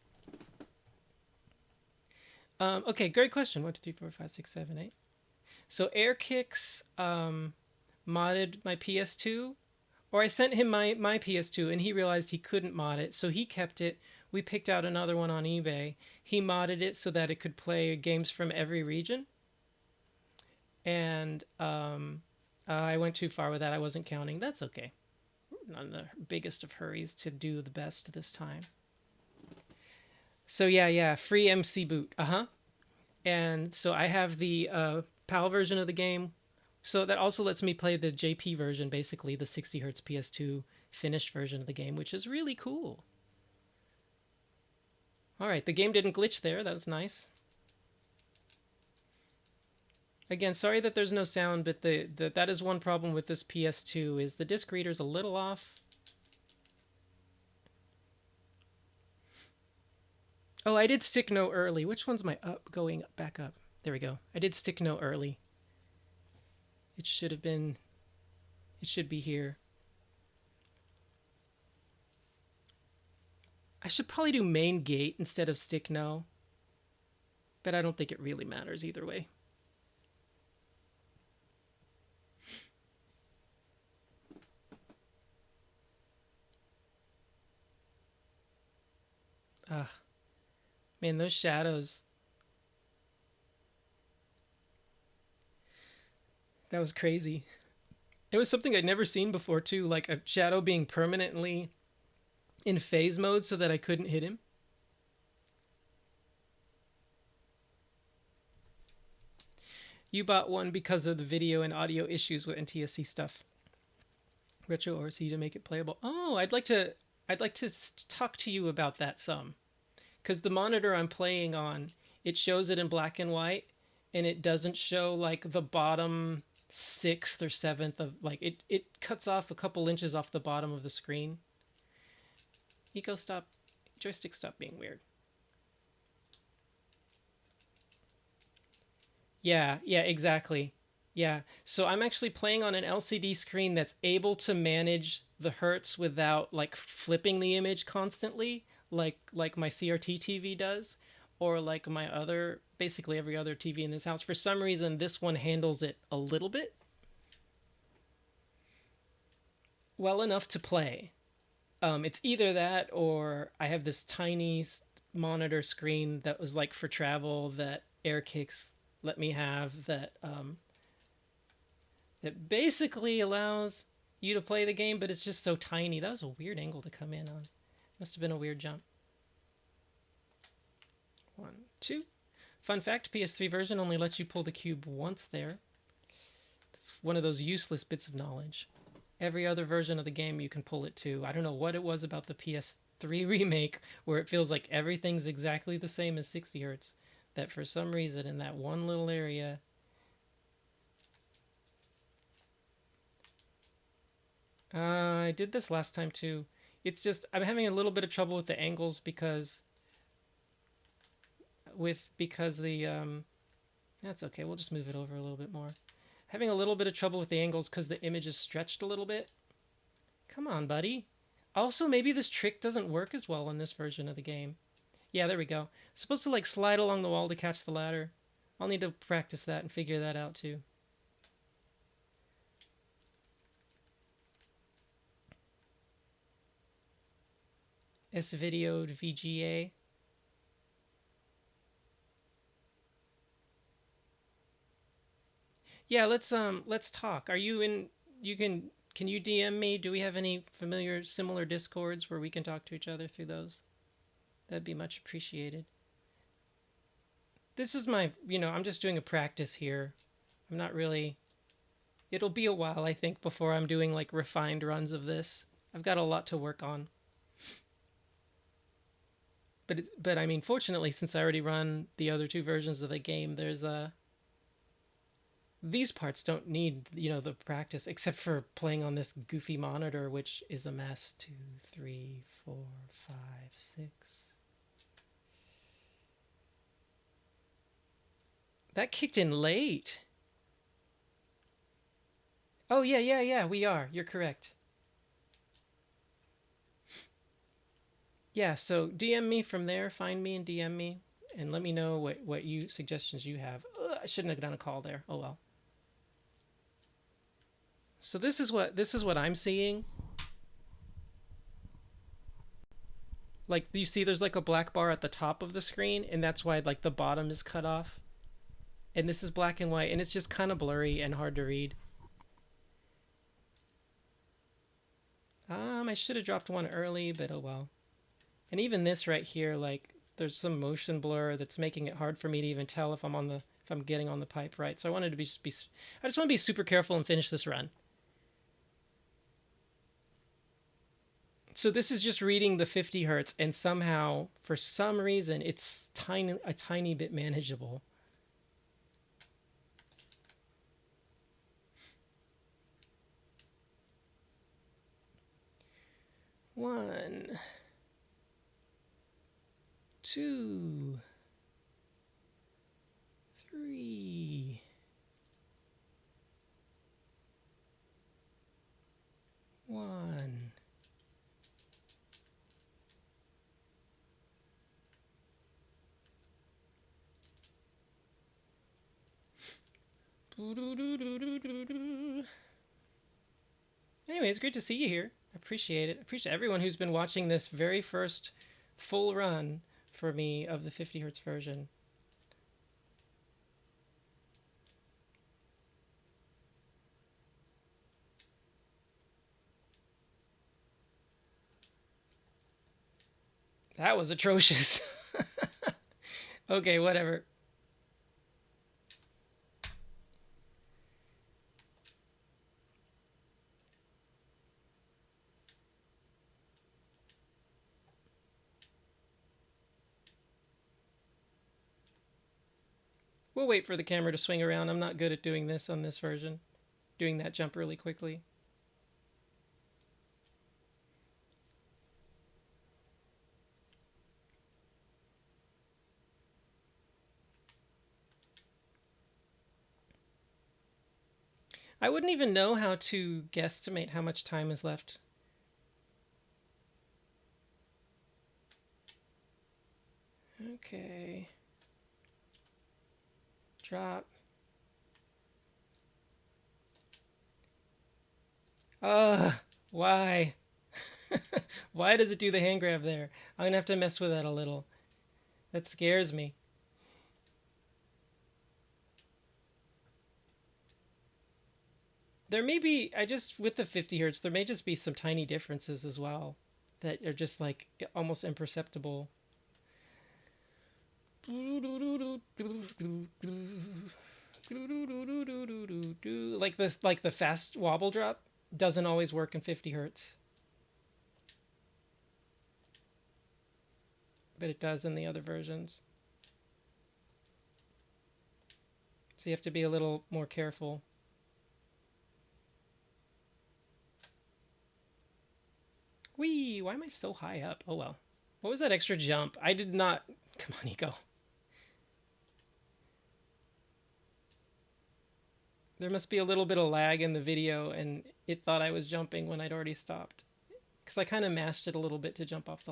A: Okay, great question. 1, 2, 3, 4, 5, 6, 7, 8. So Air Kicks modded my PS2. Or I sent him my PS2 and he realized he couldn't mod it, so he kept it. We picked out another one on eBay. He modded it so that it could play games from every region. And I went too far with that. I wasn't counting. That's okay. We're not in the biggest of hurries to do the best this time. So yeah, free MC boot. And so I have the PAL version of the game. So that also lets me play the JP version, basically the 60 hertz PS2 finished version of the game, which is really cool. All right, the game didn't glitch there. That's nice. Again, sorry that there's no sound, but that is one problem with this PS2 is the disc reader's a little off. Oh, I did stick no early. Which one's my up going back up? There we go. I did stick no early. It should be here. I should probably do main gate instead of stick no. But I don't think it really matters either way. Man, those shadows. That was crazy. It was something I'd never seen before too, like a shadow being permanently in phase mode so that I couldn't hit him. You bought one because of the video and audio issues with NTSC stuff. Retro ORC to make it playable. Oh, I'd like to talk to you about that some, because the monitor I'm playing on, it shows it in black and white, and it doesn't show like the bottom sixth or seventh of like it cuts off a couple inches off the bottom of the screen. Eco stop, joystick stop being weird. Yeah, exactly. Yeah. So I'm actually playing on an LCD screen that's able to manage the hertz without like flipping the image constantly, like my CRT TV does, or like my other basically every other TV in this house. For some reason, this one handles it a little bit well enough to play. It's either that or I have this tiny monitor screen that was like for travel that AirKicks let me have that basically allows you to play the game, but it's just so tiny. That was a weird angle to come in on. Must have been a weird jump. 1, 2. Fun fact, PS3 version only lets you pull the cube once there. It's one of those useless bits of knowledge. Every other version of the game you can pull it to. I don't know what it was about the PS3 remake where it feels like everything's exactly the same as 60 hertz. That for some reason in that one little area. I did this last time too. It's just I'm having a little bit of trouble with the angles because the that's okay. We'll just move it over a little bit more. Having a little bit of trouble with the angles because the image is stretched a little bit. Come on, buddy. Also, maybe this trick doesn't work as well in this version of the game. Yeah, there we go. It's supposed to like slide along the wall to catch the ladder. I'll need to practice that and figure that out too. S-videoed VGA. Yeah, let's talk. Are you in can you DM me? Do we have any familiar similar discords where we can talk to each other through those? That'd be much appreciated. This is I'm just doing a practice here. I'm not really it'll be a while I think before I'm doing like refined runs of this. I've got a lot to work on. But I mean fortunately since I already run the other two versions of the game, there's a these parts don't need the practice except for playing on this goofy monitor which is a mess. 2, 3, 4, 5, 6. That kicked in late. Oh yeah, we are, you're correct. Yeah, so DM me from there, find me and DM me and let me know what you suggestions you have. Ugh, I shouldn't have done a call there. Oh well. So this is what I'm seeing. Like you see there's like a black bar at the top of the screen and that's why like the bottom is cut off. And this is black and white and it's just kind of blurry and hard to read. I should have dropped one early, but oh well. And even this right here, like there's some motion blur that's making it hard for me to even tell if I'm getting on the pipe right. So I wanted to I just want to be super careful and finish this run. So this is just reading the 50 hertz and somehow for some reason it's a tiny bit manageable. One, 2, 3, 1. Anyway, it's great to see you here. I appreciate it. I appreciate everyone who's been watching this very first full run for me of the 50 hertz version. That was atrocious. Okay, whatever. We'll wait for the camera to swing around. I'm not good at doing this on this version. Doing that jump really quickly. I wouldn't even know how to guesstimate how much time is left. Okay. Drop. Why? Why does it do the hand grab there? I'm gonna have to mess with that a little. That scares me. There may be, with the 50 hertz, there may just be some tiny differences as well that are just like almost imperceptible. Like this, like the fast wobble drop doesn't always work in 50 hertz, but it does in the other versions. So you have to be a little more careful. Whee! Why am I so high up? Oh well. What was that extra jump? I did not. Come on, Eco. There must be a little bit of lag in the video, and it thought I was jumping when I'd already stopped. Because I kind of mashed it a little bit to jump off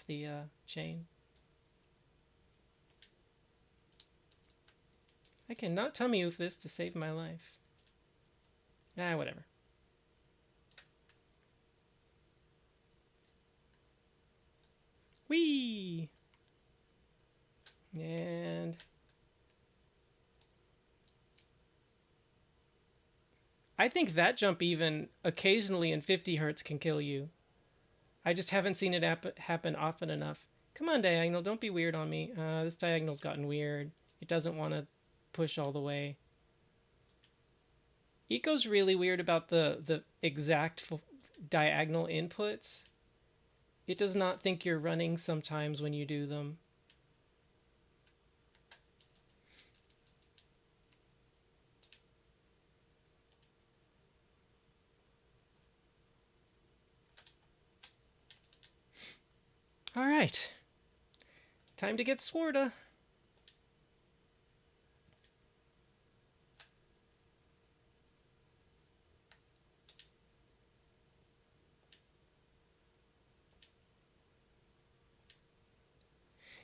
A: the chain. I cannot tummy with this to save my life. Ah, whatever. Whee! And I think that jump even occasionally in 50 hertz can kill you. I just haven't seen it happen often enough. Come on, diagonal, don't be weird on me. This diagonal's gotten weird. It doesn't want to push all the way. Eco's really weird about the exact diagonal inputs. It does not think you're running sometimes when you do them. All right. Time to get Swarta.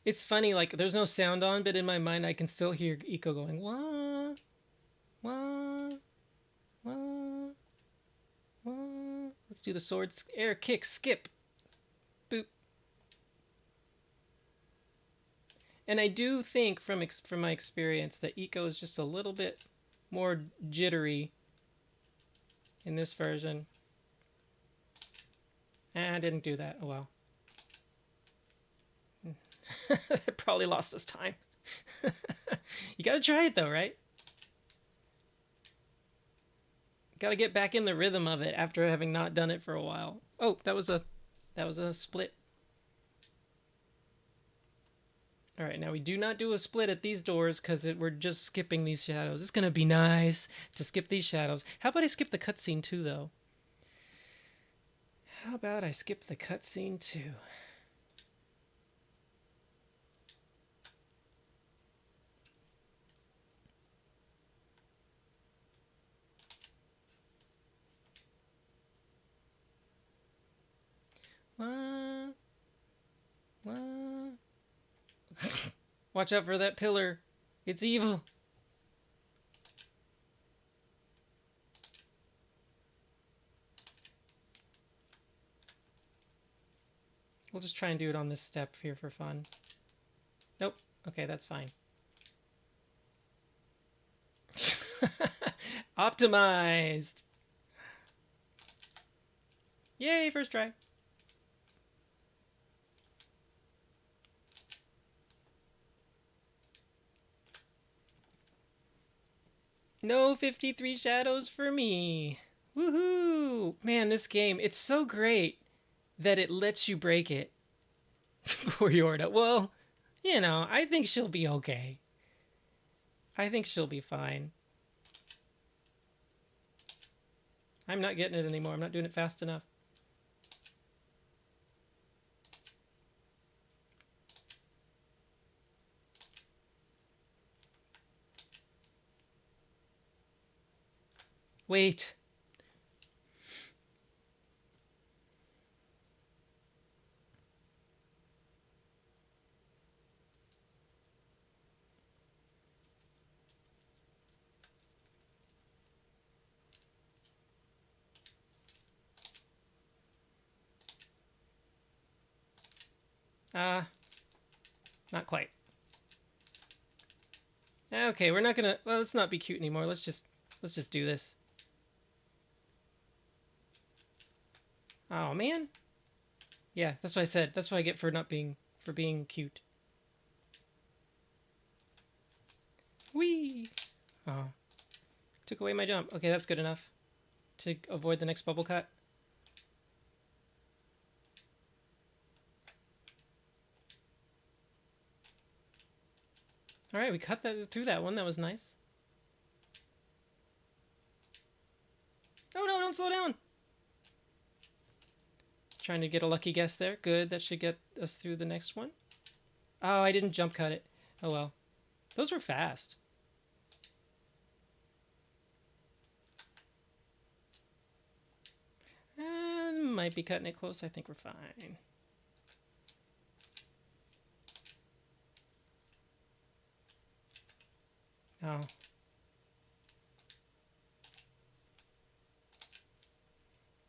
A: It's funny, like, there's no sound on, but in my mind I can still hear Eco going, wah, wah, wah, wah. Let's do the sword air kick, skip. Boop. And I do think from my experience that Eco is just a little bit more jittery in this version. I didn't do that. Oh well. It probably lost us time. You gotta try it though, right? Gotta get back in the rhythm of it after having not done it for a while. Oh, that was a split. All right, now we do not do a split at these doors because we're just skipping these shadows. It's gonna be nice to skip these shadows. How about I skip the cutscene too, though? How about I skip the cutscene too? What? What? Watch out for that pillar. It's evil. We'll just try and do it on this step here for fun. Nope. Okay, that's fine. Optimized. Yay, first try. No 53 shadows for me. Woohoo! Man, this game, it's so great that it lets you break it for Yorda. Well, you know, I think she'll be okay. I think she'll be fine. I'm not getting it anymore. I'm not doing it fast enough. Wait. Not quite. Okay, we're not gonna. Well, let's not be cute anymore. Let's just do this. Oh man. Yeah, that's what I said. That's what I get for not being cute. Whee! Oh, took away my jump. Okay, that's good enough to avoid the next bubble cut. All right, we cut that through that one. That was nice. Oh no! Don't slow down. Trying to get a lucky guess there. Good. That should get us through the next one. Oh, I didn't jump cut it. Oh well. Those were fast. Might be cutting it close. I think we're fine. Oh.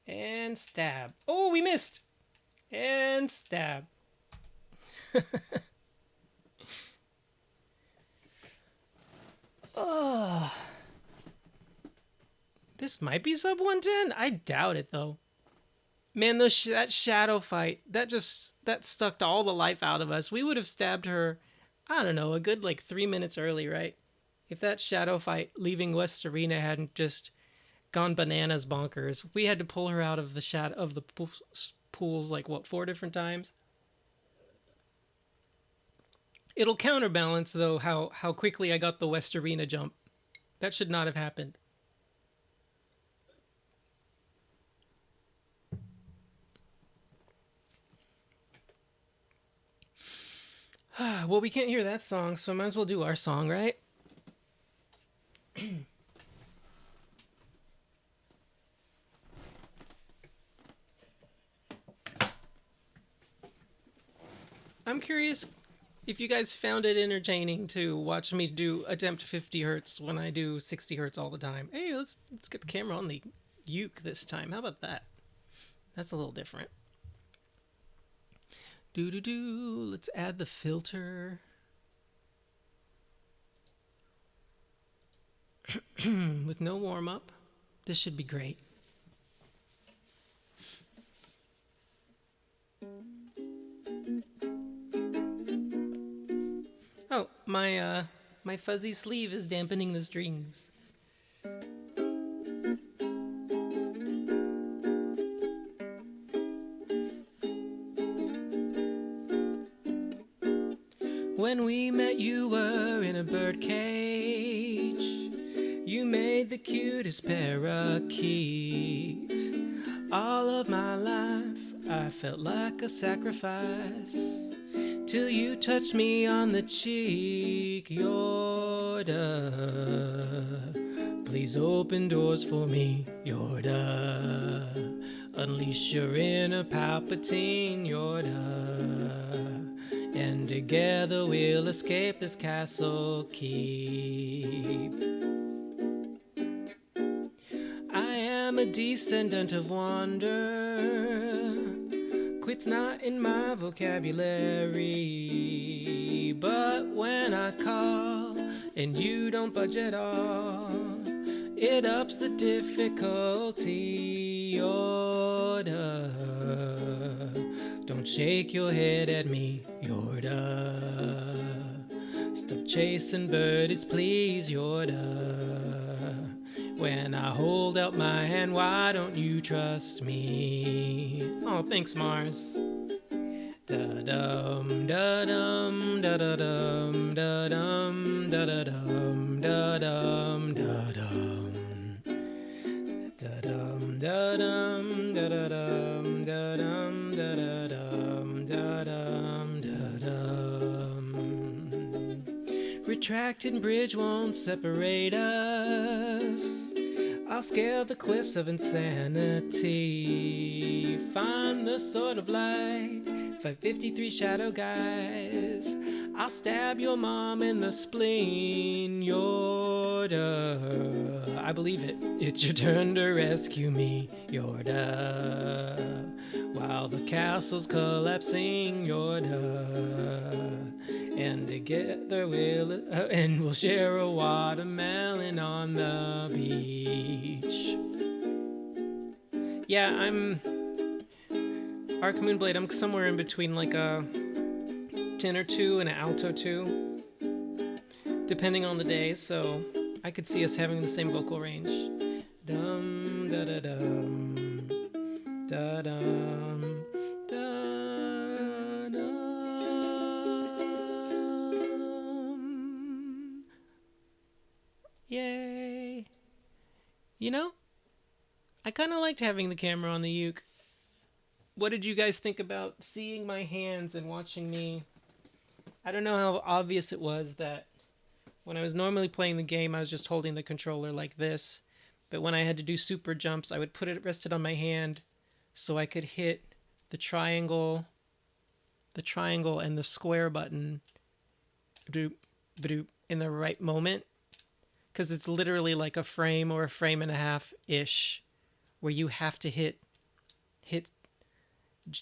A: And stab. Oh, we missed! And stab. Oh. This might be sub 110. I doubt it though. Man, that shadow fight, that sucked all the life out of us. We would have stabbed her, I don't know, a good like 3 minutes early, right? If that shadow fight leaving West Arena hadn't just gone bananas bonkers, we had to pull her out of the shadow of the pools like what, 4 different times. It'll counterbalance though how quickly I got the West Arena jump. That should not have happened. Well, we can't hear that song, so I might as well do our song, right? I'm curious if you guys found it entertaining to watch me attempt 50 hertz when I do 60 hertz all the time. Hey, let's get the camera on the uke this time. How about that? That's a little different. Let's add the filter. With no warm-up. This should be great. Oh, my fuzzy sleeve is dampening the strings. When we met, you were in a birdcage. You made the cutest parakeet. All of my life, I felt like a sacrifice. Till you touched me on the cheek, Yorda. Please open doors for me, Yorda. Unleash your inner Palpatine, Yorda. And together we'll escape this castle keep. I am a descendant of wonder. Quit's not in my vocabulary. But when I call and you don't budge at all, it ups the difficulty, Yorda. Don't shake your head at me, Yorda. Stop chasing birdies, please, Yorda. When I hold out my hand, why don't you trust me? Oh, thanks, Mars. Da-dum, da-dum, da-da-dum, da-dum, da-da-dum, da-dum, da-dum. Da-dum, da-dum, da-da-dum, da-dum, da-da-dum, da-dum, da-dum. Retracted bridge won't separate us. I'll scale the cliffs of insanity. Find the sword of light. 553 shadow guys. I'll stab your mom in the spleen. Yorda. I believe it. It's your turn to rescue me, Yorda. While the castle's collapsing, Yorda. And together we'll share a watermelon on the beach. Yeah, I'm Arc Moonblade. I'm somewhere in between like a tenor 2 and an alto 2, depending on the day. So I could see us having the same vocal range. Dum da da dum da dum da dum. Yay! You know, I kind of liked having the camera on the uke. What did you guys think about seeing my hands and watching me? I don't know how obvious it was that when I was normally playing the game, I was just holding the controller like this. But when I had to do super jumps, I would put it rested on my hand so I could hit the triangle and the square button in the right moment. Because it's literally like a frame or a frame and a half-ish where you have to hit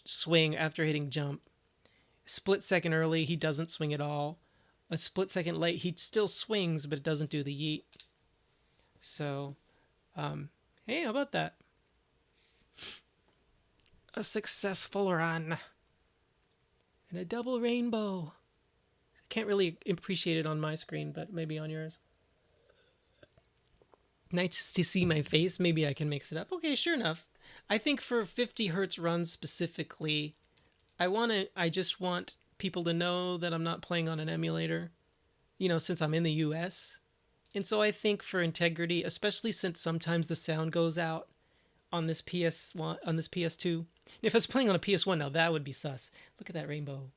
A: swing after hitting jump. Split second early, he doesn't swing at all. A split second late, he still swings, but it doesn't do the yeet. So, hey, how about that? A successful run. And a double rainbow. I can't really appreciate it on my screen, but maybe on yours. Nice to see my face. Maybe I can mix it up. Okay, sure enough. I think for 50 hertz runs specifically, I just want people to know that I'm not playing on an emulator, since I'm in the US. And so I think for integrity, especially since sometimes the sound goes out on this PS1, on this PS2. If I was playing on a PS1 now, that would be sus. Look at that rainbow.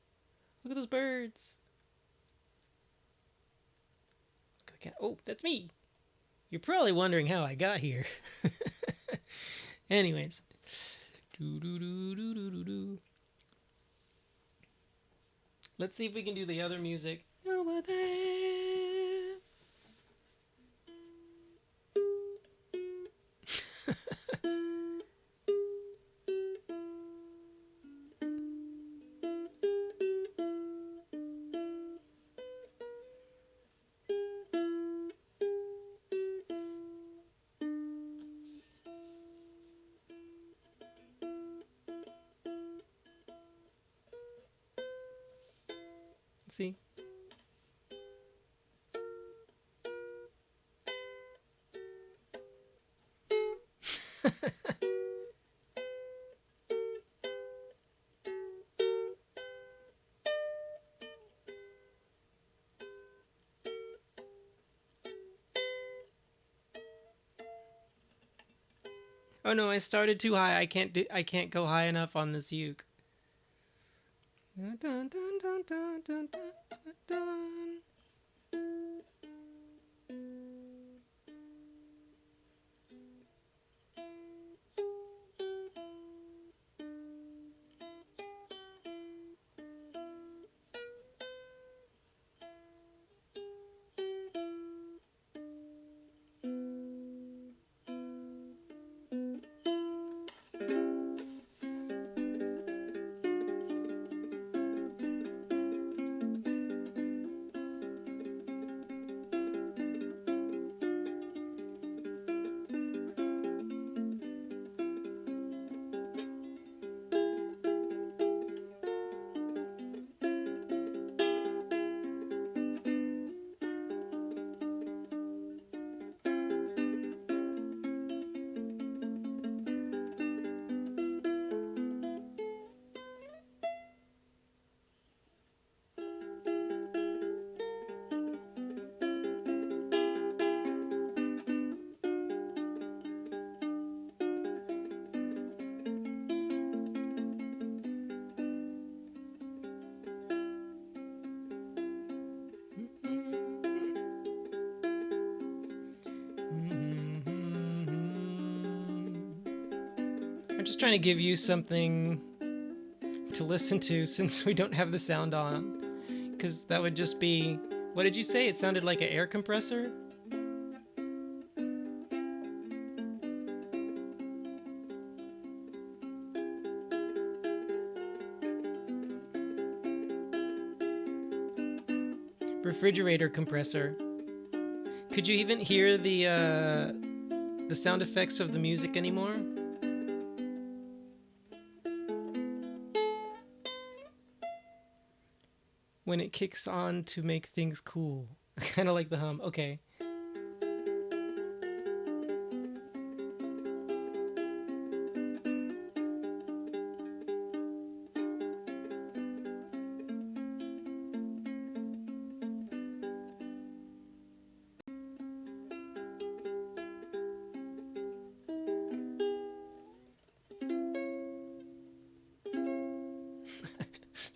A: Look at those birds. Oh, that's me. You're probably wondering how I got here. Anyways. Let's see if we can do the other music. Over there. See? Oh no, I started too high. I can't go high enough on this uke. Dun, dun, dun, dun, dun, dun, dun, dun. just trying to give you something to listen to since we don't have the sound on. Because that would just be... What did you say? It sounded like an air compressor? Refrigerator compressor. Could you even hear the sound effects of the music anymore? When it kicks on to make things cool. Kind of like the hum. Okay.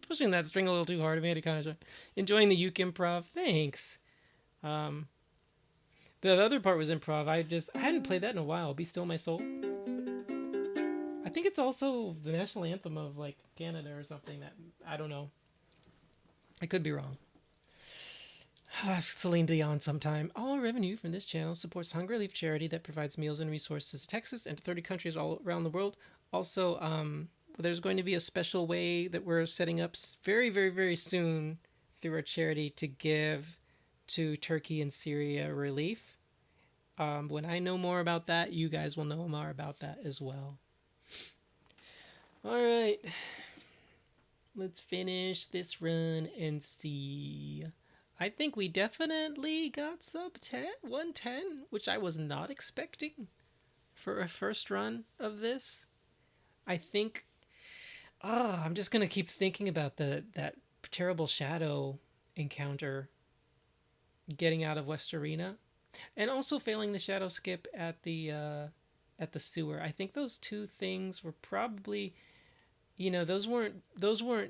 A: Pushing that string a little too hard. I made it kind of enjoying the uke improv. Thanks. The other part was improv. I hadn't played that in a while. Be Still My Soul. I think it's also the national anthem of like Canada or something. That I don't know. I could be wrong. Ask Celine Dion sometime. All revenue from this channel supports Hunger Relief charity that provides meals and resources to Texas and to 30 countries all around the world. Also, there's going to be a special way that we're setting up very, very, very soon through our charity to give to Turkey and Syria relief. When I know more about that, you guys will know more about that as well. All right. Let's finish this run and see. I think we definitely got sub 10, 110, which I was not expecting for a first run of this. I think... I'm just going to keep thinking about that terrible shadow encounter getting out of West Arena. And also failing the shadow skip at the sewer. I think those two things were probably... those weren't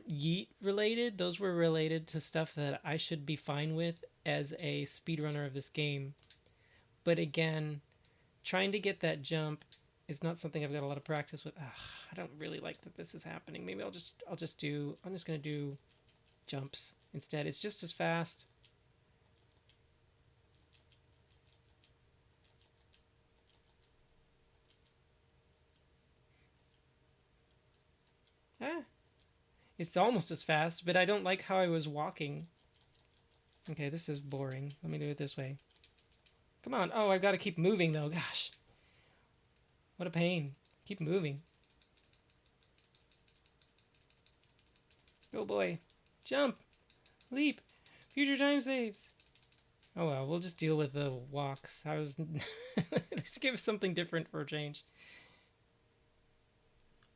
A: yeet related. Those were related to stuff that I should be fine with as a speedrunner of this game. But again, trying to get that jump is not something I've got a lot of practice with. I don't really like that this is happening. Maybe I'm just gonna do jumps instead. It's just as fast. It's almost as fast, but I don't like how I was walking. Okay, this is boring. Let me do it this way. Come on. Oh, I've got to keep moving, though. Gosh. What a pain. Keep moving. Oh, boy. Jump. Leap. Future time saves. Oh, well. We'll just deal with the walks. Let's give something different for a change.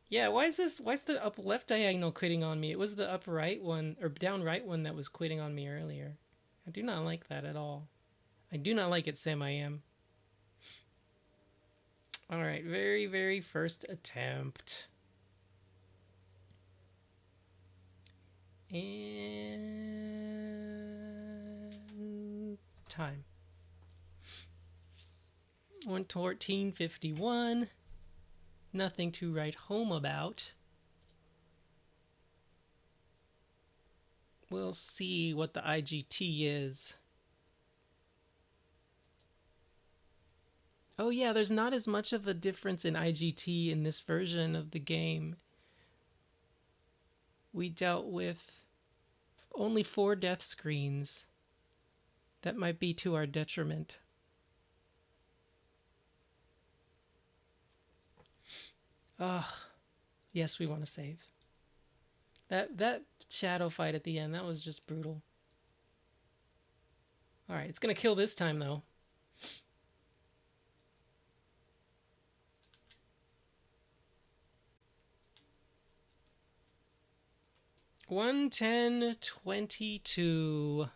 A: Yeah, why is the up left diagonal quitting on me? It was the up right one, or down right one that was quitting on me earlier. I do not like that at all. I do not like it, Sam I am. Alright, very, very first attempt. And... time. 1:14:51. Nothing to write home about. We'll see what the IGT is. Oh yeah, there's not as much of a difference in IGT in this version of the game. We dealt with only 4 death screens. That might be to our detriment. Yes, we want to save. That shadow fight at the end, that was just brutal. Alright, it's gonna kill this time though. $110.22.